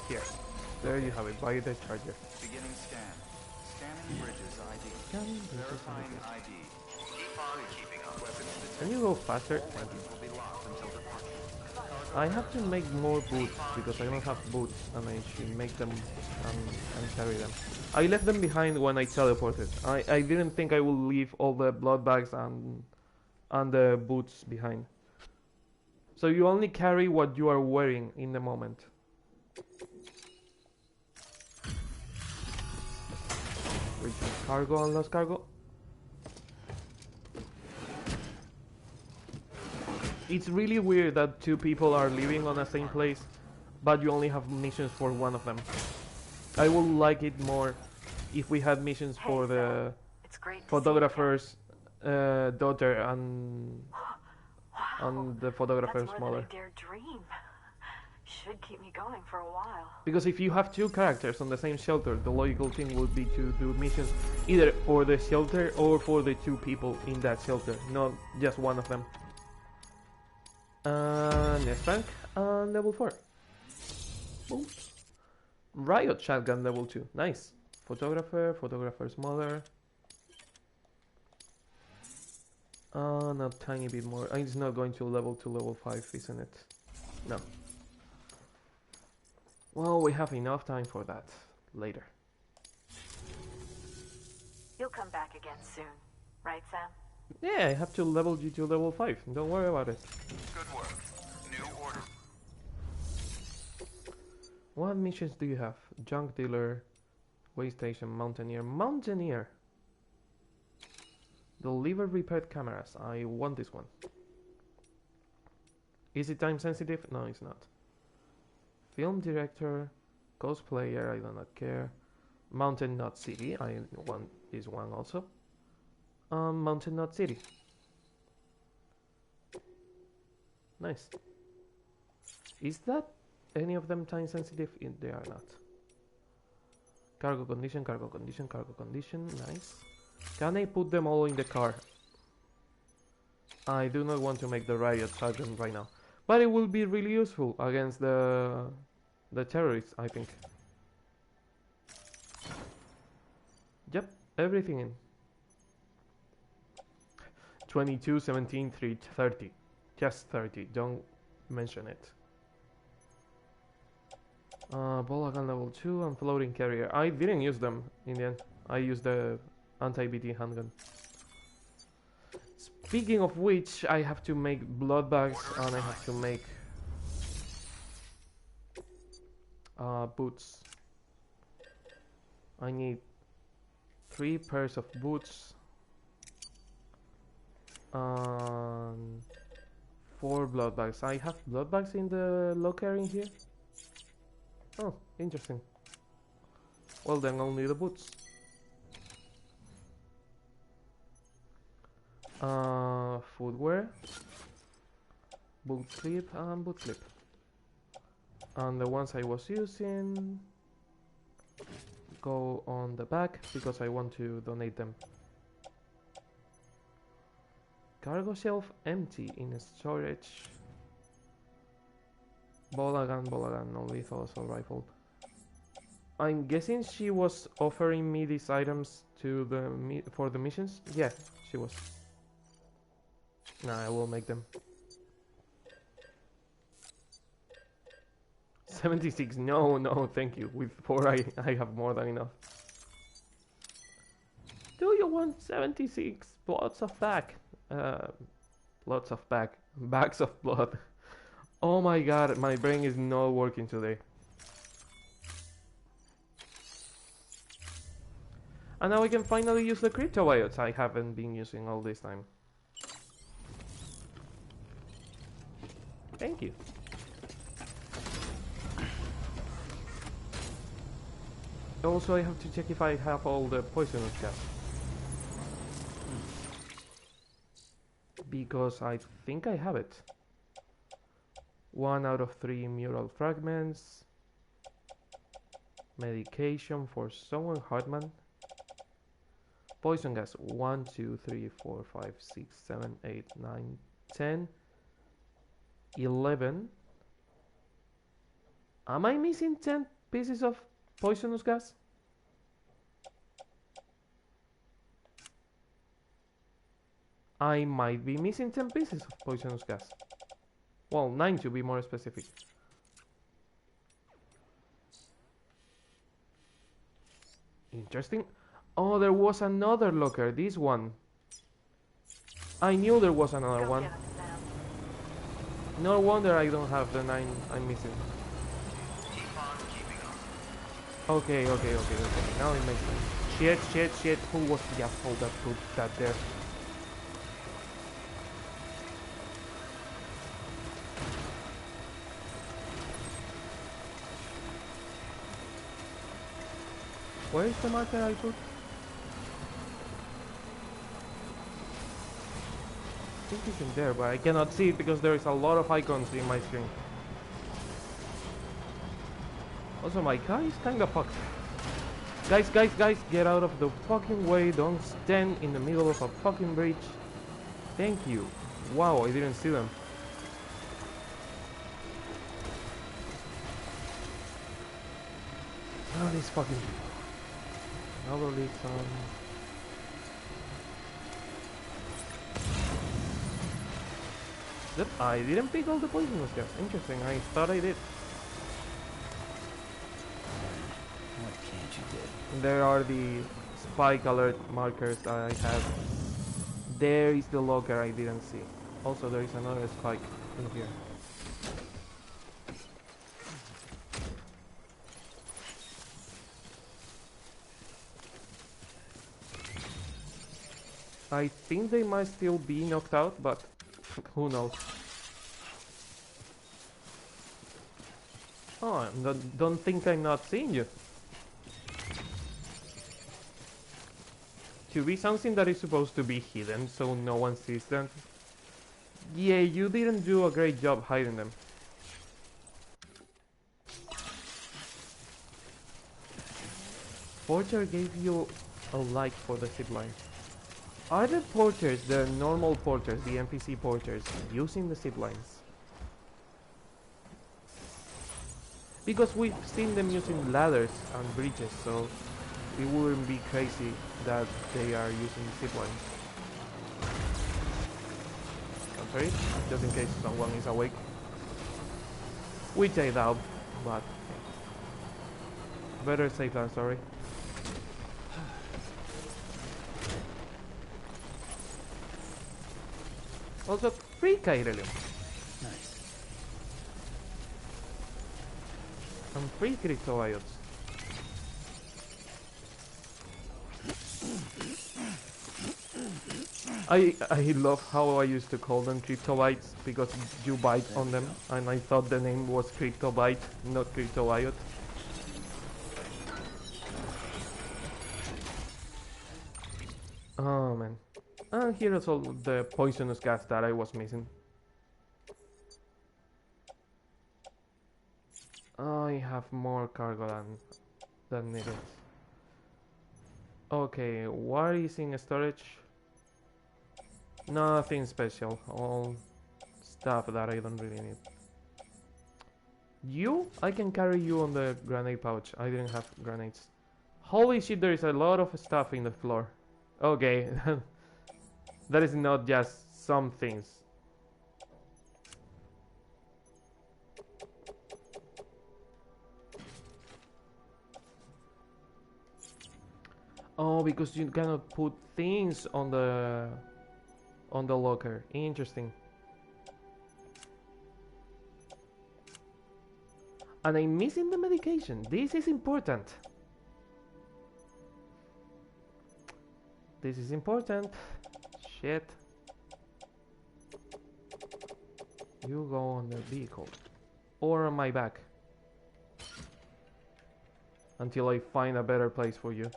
Here. There you have it, buy the charger. Beginning scan. Scanning bridges ID. Scanning bridges Verifying ID. ID. Keep on keeping up. Weapons detected. Can you go faster? Thank you. Will be locked until departure. I have to make more boots because I don't have boots and I should make them and carry them. I left them behind when I teleported. I didn't think I would leave all the blood bags and the boots behind. So you only carry what you are wearing in the moment. Reaching cargo and lost cargo. It's really weird that 2 people are living on the same place, but you only have missions for one of them. I would like it more if we had missions for the photographer's daughter and the photographer's mother. That's more than I dared dream. Should keep me going for a while. Because if you have 2 characters on the same shelter, the logical thing would be to do missions either for the shelter or for the 2 people in that shelter, not just one of them. Next rank, level 4. Boom. Riot shotgun level 2. Nice. Photographer, photographer's mother. A tiny bit more. It's not going to level 2, level 5, isn't it? No. Well, we have enough time for that later. You'll come back again soon, right, Sam? Yeah, I have to level you to level 5. Don't worry about it. Good work. New order. What missions do you have? Junk dealer, way station, mountaineer. Mountaineer! Deliver repaired cameras. I want this one. Is it time sensitive? No, it's not. Film director, cosplayer, I do not care. Mountain Knot City, I want this one also. Mountain Knot City. Nice. Is that any of them time sensitive? They are not. Cargo condition, cargo condition, cargo condition. Nice. Can I put them all in the car? I do not want to make the riot shotgun right now, but it will be really useful against the terrorists, I think. Yep, everything in. 22, 17, 3, 30. Just 30, don't mention it. Bola gun level 2 and floating carrier. I didn't use them in the end. I used the anti-BT handgun. Speaking of which, I have to make blood bags and I have to make boots. I need 3 pairs of boots. 4 blood bags. I have blood bags in the locker in here. Oh, interesting. Well then only the boots. Footwear. Boot clip and boot clip. And the ones I was using go on the back because I want to donate them. Cargo shelf empty in storage. Bolagan, no lethal assault rifle. I'm guessing she was offering me these items to for the missions. Yeah, she was. Nah, I will make them. 76. No, thank you. With 4, I have more than enough. Do you want 76 plots of back? Lots of bags of blood. Oh my god, my brain is not working today. And now I can finally use the cryptobiotes I haven't been using all this time. Thank you. Also, I have to check if I have all the poisonous gas. Because I think I have it. 1 out of 3 mural fragments. Medication for someone, Hartman. Poison gas 1, 2, 3, 4, 5, 6, 7, 8, 9, 10, 11. Am I missing 10 pieces of poisonous gas? I might be missing 10 pieces of poisonous gas. Well, 9 to be more specific. Interesting. Oh, there was another locker, this one. I knew there was another Go one. get 'em, Sam. No wonder I don't have the 9 I'm missing. Keep on keeping on. Okay. Now it makes sense. Shit. Who was the asshole that put that there? Where is the marker I put? I think it's in there, but I cannot see it because there is a lot of icons in my screen. Also, my car is kinda fucked. Guys, get out of the fucking way. Don't stand in the middle of a fucking bridge. Thank you. Wow, I didn't see them. Oh, these fucking people. Probably some... Yep, I didn't pick all the poisonous gas. Interesting, I thought I did. What can't you do? There are the spike alert markers I have. There is the locker I didn't see. Also, there is another spike in here. I think they might still be knocked out, but who knows. Oh, don't think I'm not seeing you. To be something that is supposed to be hidden so no one sees them. Yeah, you didn't do a great job hiding them. Porter gave you a like for the zipline. Are the porters, the normal porters, the NPC porters, using the ziplines? Because we've seen them using ladders and bridges, so it wouldn't be crazy that they are using ziplines. I'm sorry, just in case someone is awake. Which I doubt, but better safe than sorry. Also, free Kairelium. Nice. And free Cryptobiotes. I love how I used to call them cryptobytes because you bite There on we them, go. and I thought the name was cryptobite, not cryptobiot. Oh man. And here's all the poisonous gas that I was missing. I have more cargo than needed. Okay, what is in storage? Nothing special. All stuff that I don't really need. You? I can carry you on the grenade pouch. I didn't have grenades. Holy shit, there is a lot of stuff in the floor. Okay. That is not just some things. Oh, because you cannot put things on the locker. Interesting. And I'm missing the medication. This is important. This is important. Shit. You go on the vehicle. Or on my back. Until I find a better place for you.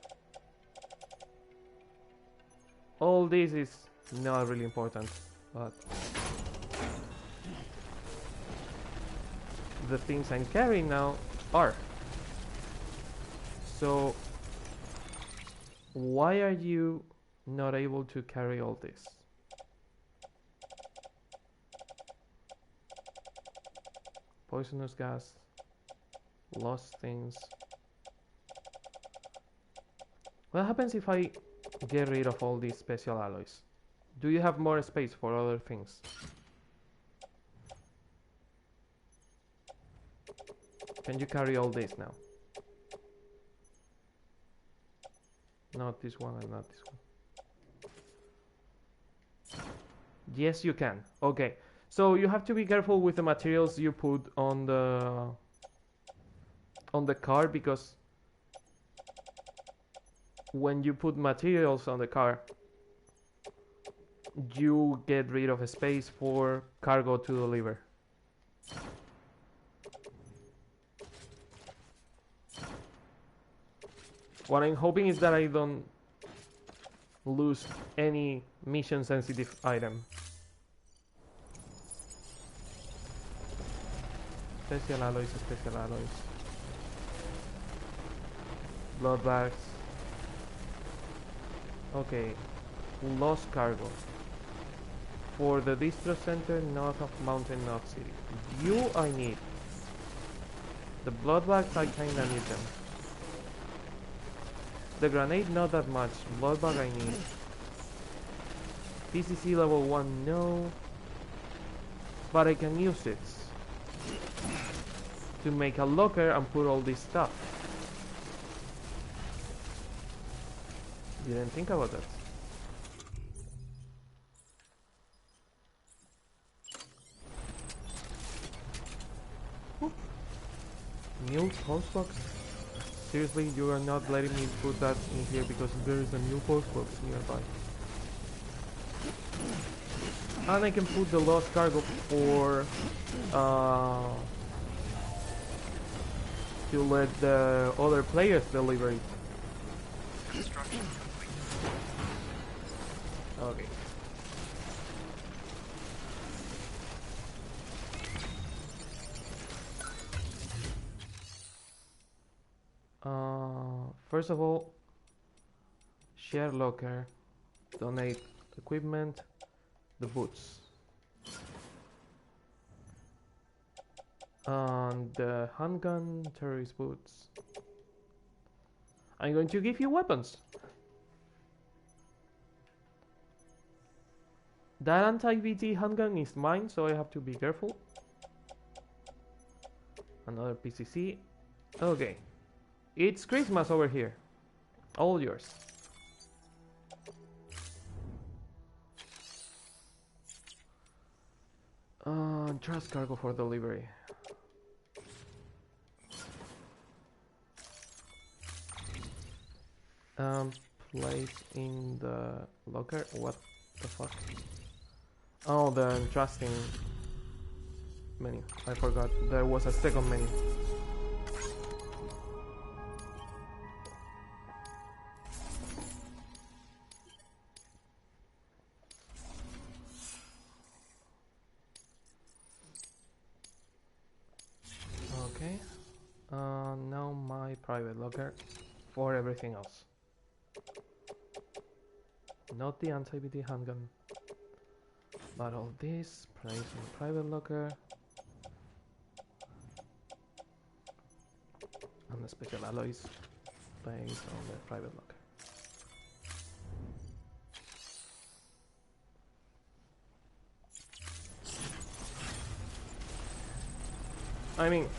All this is not really important, but the things I'm carrying now are. So why are you not able to carry all this? Poisonous gas, lost things. What happens if I get rid of all these special alloys? Do you have more space for other things? Can you carry all this now? Not this one and not this one. Yes, you can. Okay. So you have to be careful with the materials you put on the car, because when you put materials on the car, you get rid of a space for cargo to deliver. What I'm hoping is that I don't lose any mission sensitive item. Special alloys, special alloys. Blood bags. Okay. Lost cargo. For the distro center north of Mountain North City. You I need. The blood bags I kinda need them. The grenade not that much. Blood bag I need. PCC level 1 no. But I can use it to make a locker and put all this stuff. Didn't think about that. Oop. New post box? Seriously, you are not letting me put that in here because there is a new post box nearby. And I can put the lost cargo for to let the other players deliver it. Construction complete. Okay. First of all, share locker, donate equipment, the boots, and the handgun terrorist boots. I'm going to give you weapons. That anti-BT handgun is mine, so I have to be careful. Another PCC. Okay. It's Christmas over here. All yours. Trust cargo for delivery. Place in the locker. What? The fuck? Oh, the entrusting menu. I forgot. There was a second menu. Okay. Now my private locker for everything else. Not the anti-BT handgun, but all this, place in private locker, and the special alloys, place on the private locker. I mean,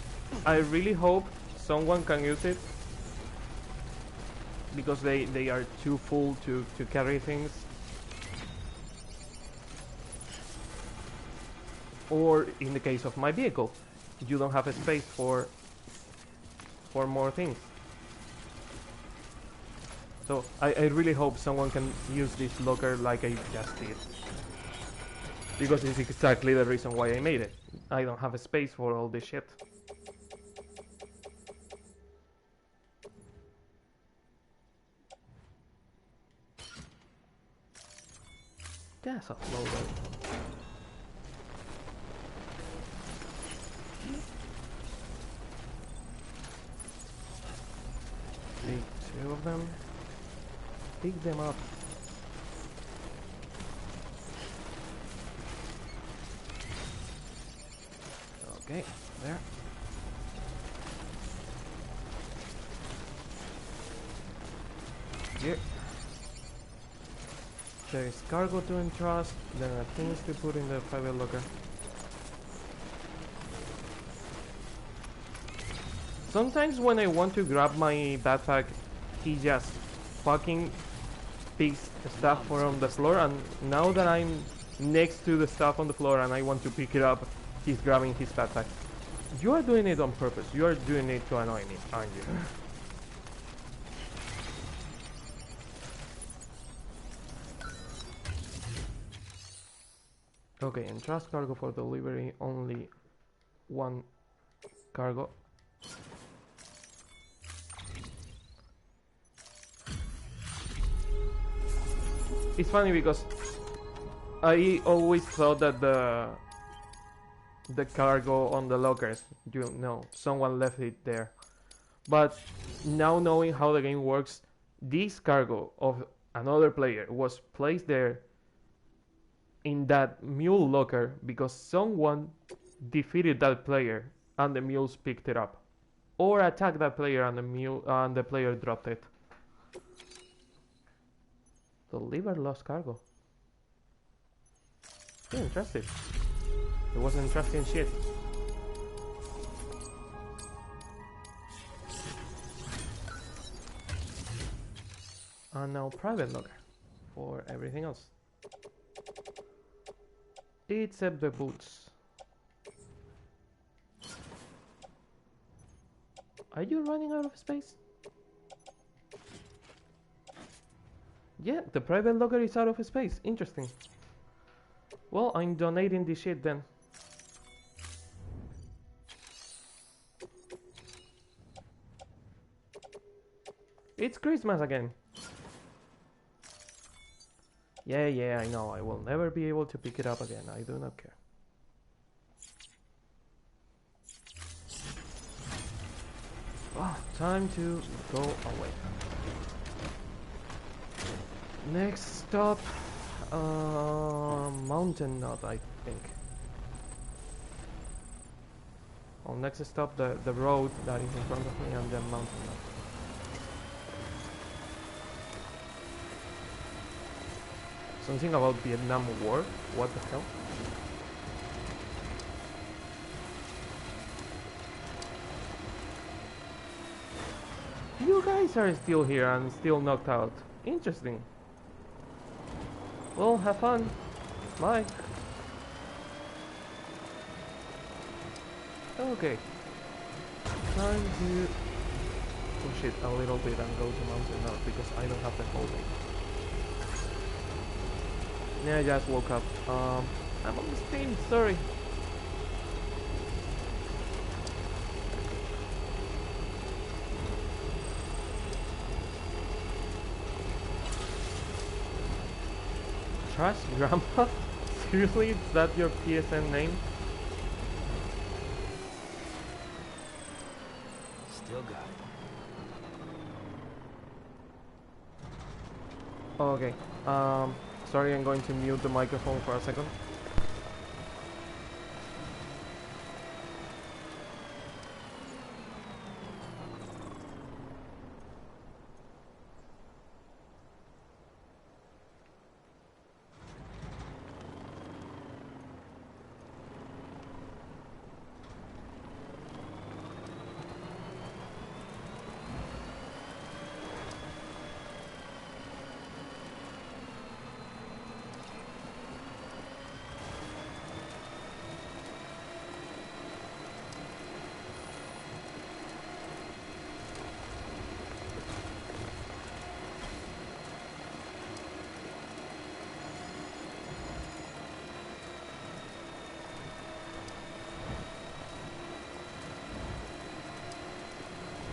I really hope someone can use it, because they are too full to carry things. Or in the case of my vehicle, you don't have a space for more things. So I really hope someone can use this locker like I just did, because it's exactly the reason why I made it. I don't have a space for all this shit. That's a slow road. Take two of them. Pick them up. Okay, there. Here. There is cargo to entrust, there are things to put in the private locker. Sometimes when I want to grab my backpack, he just fucking picks stuff from the floor, and now that I'm next to the stuff on the floor and I want to pick it up, he's grabbing his backpack. You are doing it on purpose, you are doing it to annoy me, aren't you? Okay, entrust cargo for delivery, only one cargo. It's funny because I always thought that the cargo on the lockers, you know, someone left it there. But now knowing how the game works, this cargo of another player was placed there in that mule locker because someone defeated that player and the mules picked it up, or attacked that player and the player dropped it. Deliver lost cargo. Yeah, interesting. It wasn't interesting shit. And now private locker for everything else. Except the boots. Are you running out of space? Yeah, the private locker is out of space. Interesting. Well, I'm donating this shit then. It's Christmas again. Yeah, I know. I will never be able to pick it up again. I do not care. Oh, time to go away. Next stop, Mountain Knot, I think. Oh, next stop, the road that is in front of me, and then Mountain Knot. Something about Vietnam War? What the hell? You guys are still here and still knocked out. Interesting. Well, have fun. Bye. Okay. Time to push it a little bit and go to Mountain Knot because I don't have the whole day. Yeah, I just woke up. I'm on the stream, sorry. Trash Grandpa? Seriously, is that your PSN name? Still got it. Okay. Um, Sorry, I'm going to mute the microphone for a second.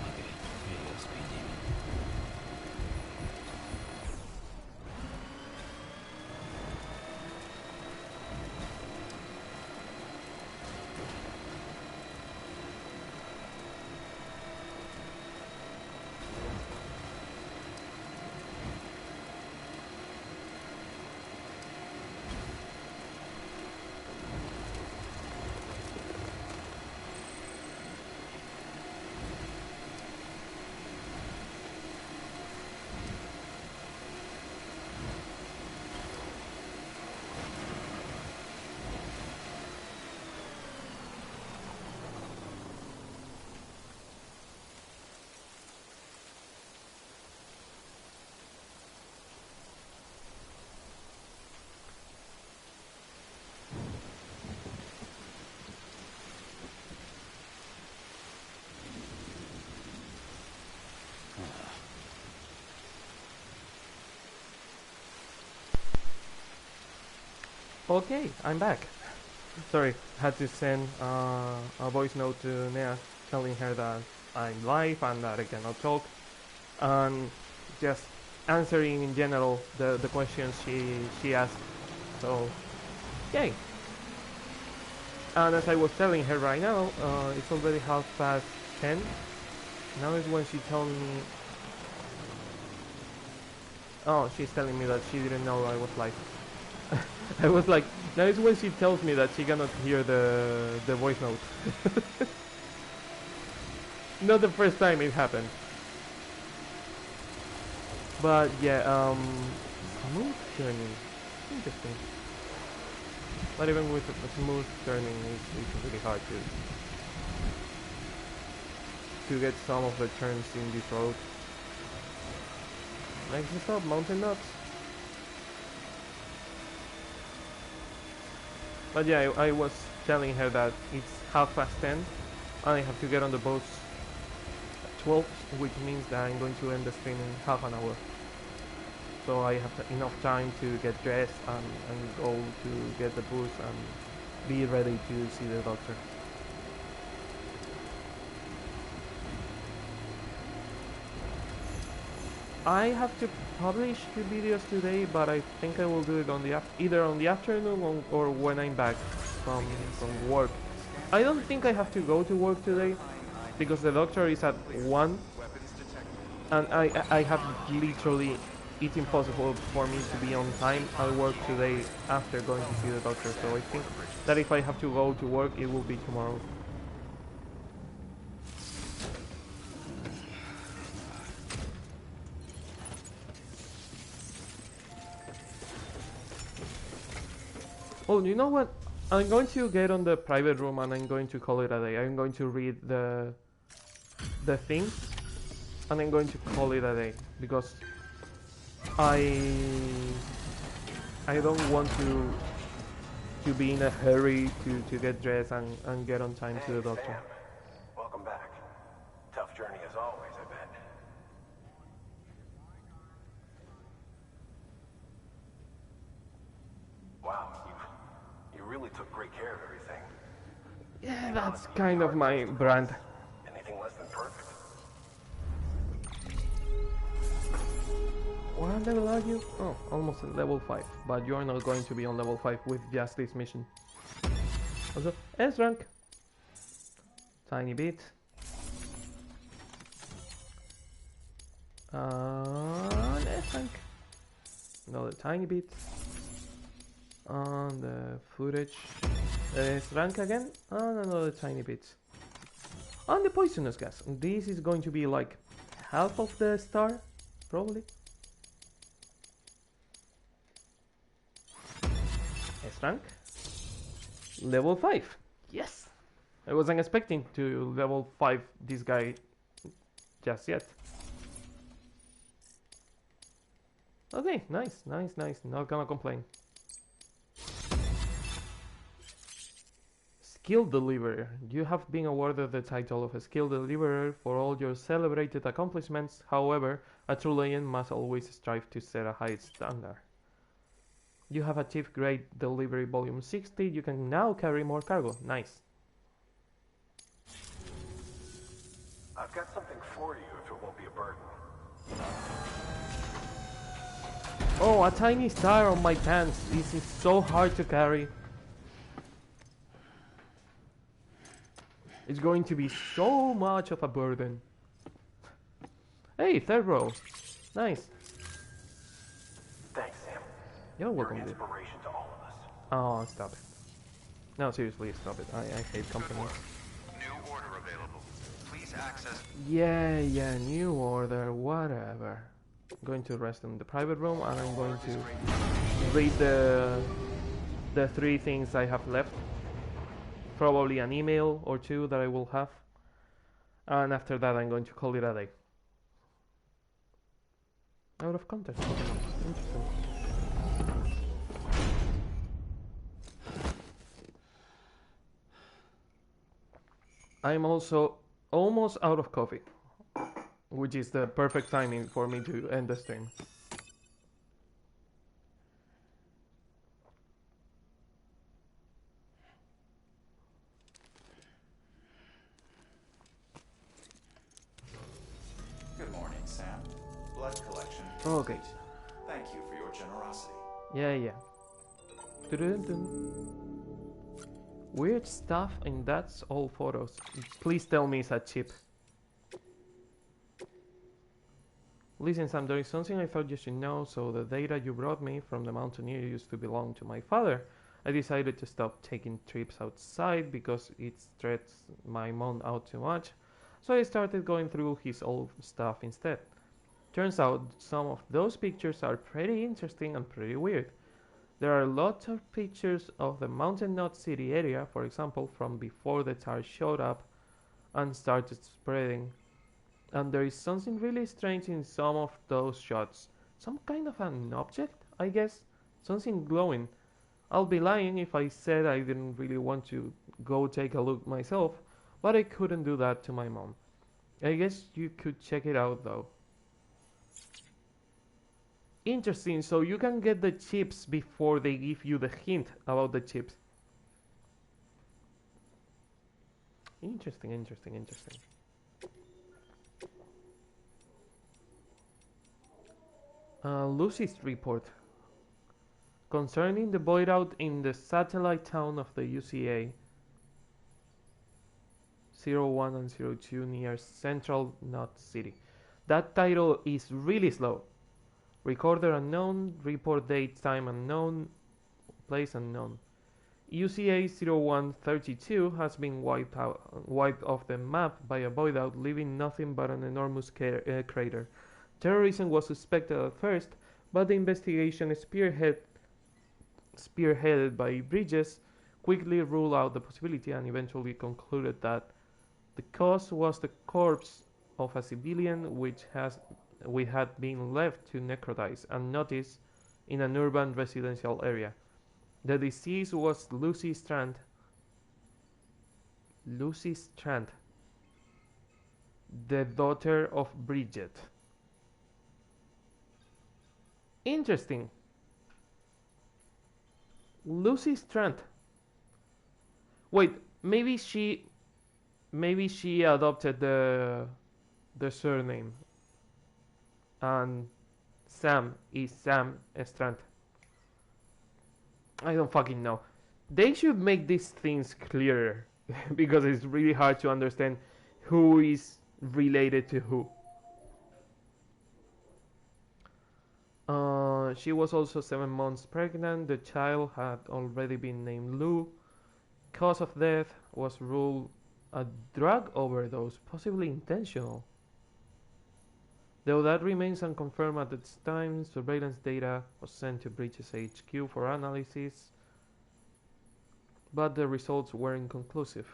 Okay, here you go, Speed Demon. Okay, I'm back. Sorry, had to send a voice note to Nea telling her that I'm live and that I cannot talk, and just answering in general the questions she asked. So, yay! And as I was telling her right now, it's already 10:30. Now is when she told me. Oh, she's telling me that she didn't know I was live. I was like, now is when she tells me that she cannot hear the voice note. Not the first time it happened. But yeah, smooth turning. Interesting. But even with a smooth turning, it's really hard to get some of the turns in this road. Like this up, mountain nuts. But yeah, I was telling her that it's 10:30 and I have to get on the bus at 12, which means that I'm going to end the stream in half an hour. So I have enough time to get dressed and go to get the bus and be ready to see the doctor. I have to publish 2 videos today, but I think I will do it on the either on the afternoon or when I'm back from work. I don't think I have to go to work today because the doctor is at 1 and I have literally, it's impossible for me to be on time at work today after going to see the doctor, so I think that if I have to go to work it will be tomorrow. Well, you know what? I'm going to get on the private room and I'm going to call it a day. I'm going to read the thing and I'm going to call it a day because I don't want to be in a hurry to get dressed and get on time to the doctor. Sam, welcome back. Tough journey as always, I bet. Yeah, that's kind of my brand. Anything less than perfect. What level are you? Oh, almost at level 5. But you're not going to be on level 5 with just this mission. Also, S rank. Tiny bit. S rank. Another tiny bit. On the footage. S rank again. And another tiny bit. On the poisonous gas. This is going to be like half of the star, probably. S rank. Level 5. Yes! I wasn't expecting to level 5 this guy just yet. Okay, nice. Not gonna complain. Skill Deliverer. You have been awarded the title of a Skill Deliverer for all your celebrated accomplishments. However, a true legend must always strive to set a high standard. You have achieved Great Delivery Volume 60. You can now carry more cargo. Nice. I've got something for you if it won't be a burden. Oh, a tiny star on my pants. This is so hard to carry. It's going to be so much of a burden. Hey, third row. Nice. Thanks, Sam. You're welcome, You're an dude. inspiration to all of us. Oh, stop it. No, seriously, stop it. I hate Good companies. work. New order available. Please access. Yeah, new order, whatever. I'm going to rest in the private room and I'm going to read the 3 things I have left. Probably an email or 2 that I will have. And after that I'm going to call it a day. Out of context. Interesting. I'm also almost out of coffee, which is the perfect timing for me to end the stream. Good morning, Sam. Blood collection. Okay. complete. Thank you for your generosity. Yeah. Dun-dun-dun. Weird stuff, and that's all photos. Please tell me it's a chip. Listen, Sam, there is something I thought you should know. So the data you brought me from the mountaineer used to belong to my father. I decided to stop taking trips outside because it stressed my mom out too much. So I started going through his old stuff instead. Turns out some of those pictures are pretty interesting and pretty weird. There are lots of pictures of the Mountain Knot City area, for example, from before the tar showed up and started spreading. And there is something really strange in some of those shots. Some kind of an object, I guess? Something glowing. I'll be lying if I said I didn't really want to go take a look myself, but I couldn't do that to my mom. I guess you could check it out though. Interesting, so you can get the chips before they give you the hint about the chips. Interesting. Lucy's report concerning the boy out in the satellite town of the UCA 01 and 02 near Central Knot City. That title is really slow. Recorder unknown, report date, time unknown, place unknown. UCA 0132 has been wiped off the map by a void out, leaving nothing but an enormous crater. Terrorism was suspected at first, but the investigation spearheaded by Bridges quickly ruled out the possibility and eventually concluded that the cause was the corpse of a civilian which had been left to necrotize and notice in an urban residential area. The deceased was Lucy Strand. Lucy Strand, the daughter of Bridget. Interesting. Lucy Strand. Wait, maybe she maybe she adopted the surname, and Sam is Sam Strand. I don't fucking know. They should make these things clearer because it's really hard to understand who is related to who. She was also 7 months pregnant. The child had already been named Lou. Cause of death was ruled a drug overdose, possibly intentional. Though that remains unconfirmed at its time, surveillance data was sent to Bridges HQ for analysis, but the results were inconclusive.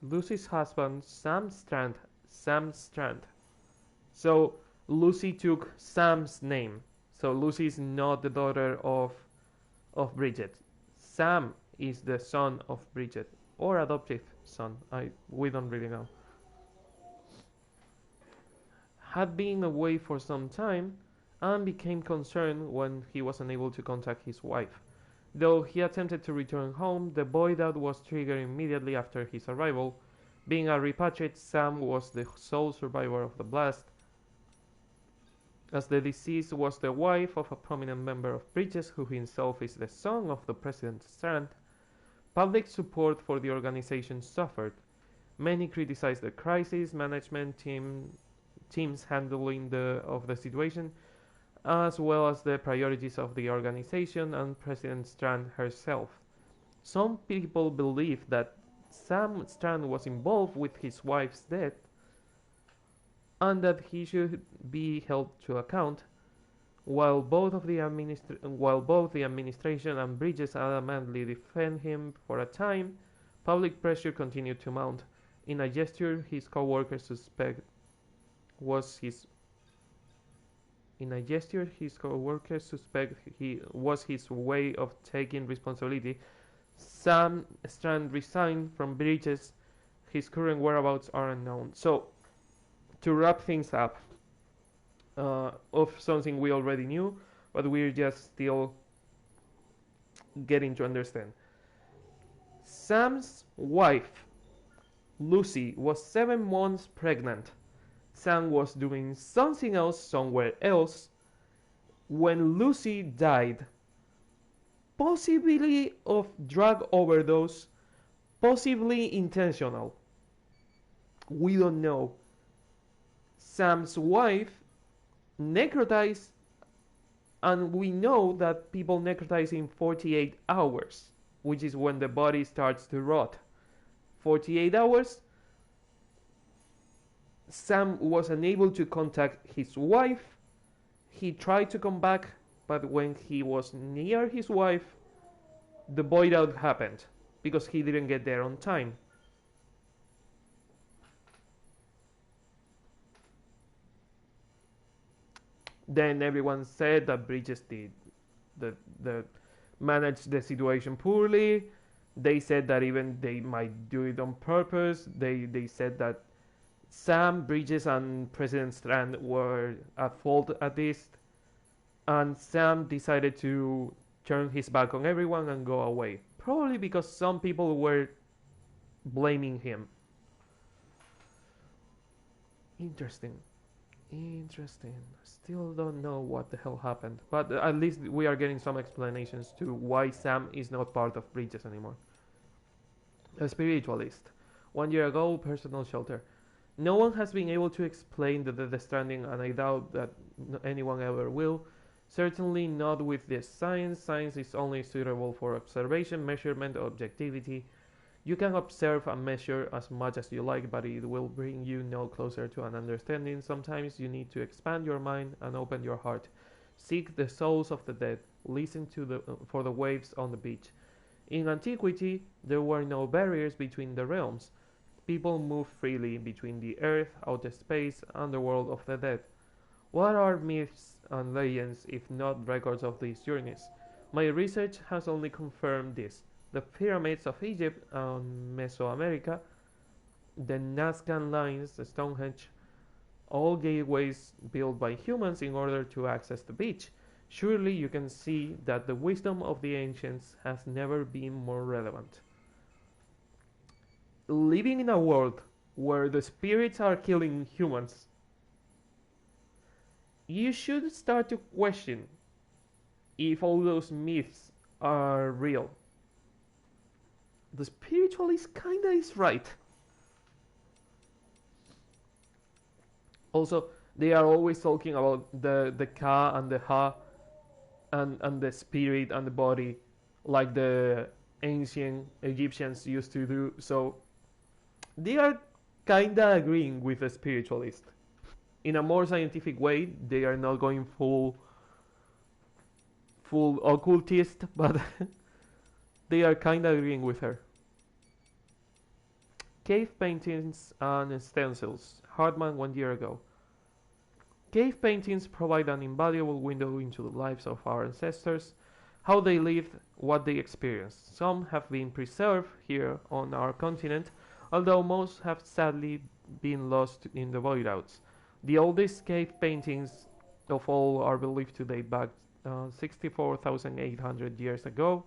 Lucy's husband, Sam Strand. So Lucy took Sam's name. So Lucy is not the daughter of Bridget. Sam is the son of Bridget, or adoptive son. We don't really know. Had been away for some time and became concerned when he was unable to contact his wife. Though he attempted to return home, the void out was triggered immediately after his arrival. Being a repatriate, Sam was the sole survivor of the blast, as the deceased was the wife of a prominent member of Bridges, who himself is the son of the President Strand. Public support for the organization suffered. Many criticized the crisis management team's handling of the situation, as well as the priorities of the organization and President Strand herself. Some people believe that Sam Strand was involved with his wife's death and that he should be held to account, while both the administration and Bridges adamantly defend him for a time. Public pressure continued to mount. In a gesture his co-workers suspect he was his way of taking responsibility. Sam Strand resigned from Bridges. His current whereabouts are unknown. So, to wrap things up, of something we already knew, but we're just still getting to understand. Sam's wife, Lucy, was 7 months pregnant. Sam was doing something else somewhere else when Lucy died, possibly of drug overdose, possibly intentional. We don't know. Sam's wife necrotized, and we know that people necrotize in 48 hours, which is when the body starts to rot. 48 hours. Sam was unable to contact his wife. He tried to come back, but when he was near his wife, the void out happened because he didn't get there on time. Then everyone said that Bridges did the managed the situation poorly. They said that even they might do it on purpose. They said that Sam, Bridges, and President Strand were at fault at this, and Sam decided to turn his back on everyone and go away. Probably because some people were blaming him. Interesting. Still don't know what the hell happened, but at least we are getting some explanations to why Sam is not part of Bridges anymore. A spiritualist. 1 year ago, personal shelter. No one has been able to explain the Stranding, and I doubt that anyone ever will. Certainly not with this science. Science is only suitable for observation, measurement, objectivity. You can observe and measure as much as you like, but it will bring you no closer to an understanding. Sometimes you need to expand your mind and open your heart. Seek the souls of the dead. Listen for the waves on the beach. In antiquity, there were no barriers between the realms. People moved freely between the earth, outer space, and the world of the dead. What are myths and legends if not records of these journeys? My research has only confirmed this. The pyramids of Egypt and Mesoamerica, the Nazca lines, Stonehenge, all gateways built by humans in order to access the beach. Surely you can see that the wisdom of the ancients has never been more relevant. living in a world where the spirits are killing humans, you should start to question if all those myths are real. The spiritualist kinda is right. Also, they are always talking about the ka and the ha and the spirit and the body like the ancient Egyptians used to do. So they are kinda agreeing with the spiritualist. In a more scientific way, they are not going full occultist, but they are kinda agreeing with her. Cave paintings and stencils. Hartman 1 year ago. Cave paintings provide an invaluable window into the lives of our ancestors, how they lived, what they experienced. Some have been preserved here on our continent, although most have sadly been lost in the void outs. The oldest cave paintings of all are believed to date back 64,800 years ago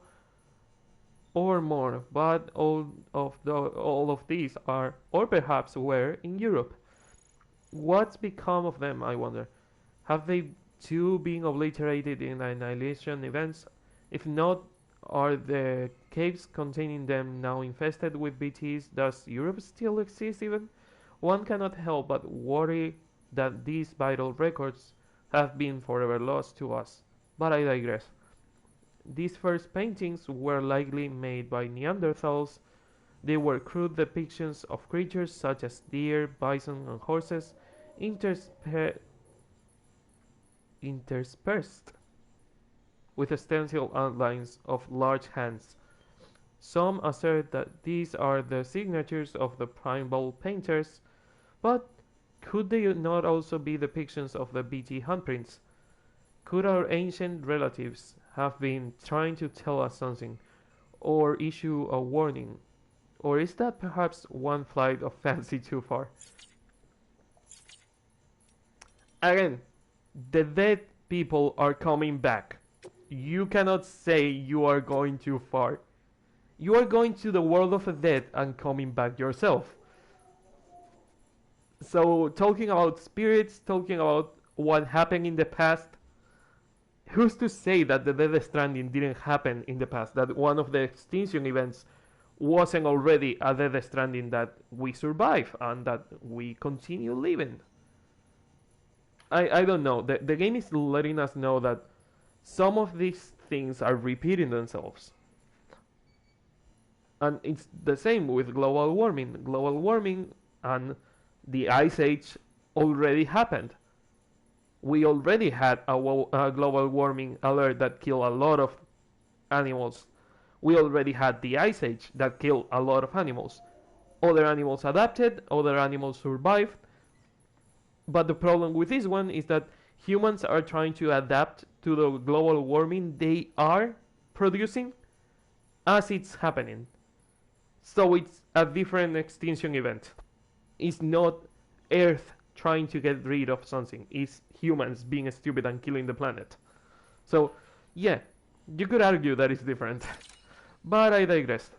or more, but all of these are, or perhaps were, in Europe. What's become of them, I wonder? Have they too been obliterated in annihilation events? If not, are the caves containing them now infested with BTs? Does Europe still exist even? One cannot help but worry that these vital records have been forever lost to us. But I digress. These first paintings were likely made by Neanderthals. They were crude depictions of creatures such as deer, bison, and horses, interspersed with stencil outlines of large hands. Some assert that these are the signatures of the primal painters, but could they not also be depictions of the BT handprints? Could our ancient relatives have been trying to tell us something, or issue a warning? Or is that perhaps one flight of fancy too far? Again, the dead people are coming back. You cannot say you are going too far. You are going to the world of the dead and coming back yourself. So, talking about spirits, talking about what happened in the past, who's to say that the Death Stranding didn't happen in the past? That one of the extinction events wasn't already a Death Stranding that we survive and that we continue living? I don't know. The game is letting us know that some of these things are repeating themselves. And it's the same with global warming. Global warming and the Ice Age already happened. We already had a global warming alert that killed a lot of animals. We already had the Ice Age that killed a lot of animals. Other animals adapted, other animals survived. But the problem with this one is that humans are trying to adapt to the global warming they are producing as it's happening. So it's a different extinction event. It's not Earth trying to get rid of something. It's humans being stupid and killing the planet. So, yeah, you could argue that it's different. But I digress.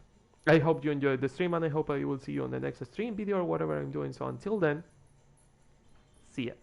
I hope you enjoyed the stream, and I hope I will see you on the next stream video or whatever I'm doing. So until then, see ya.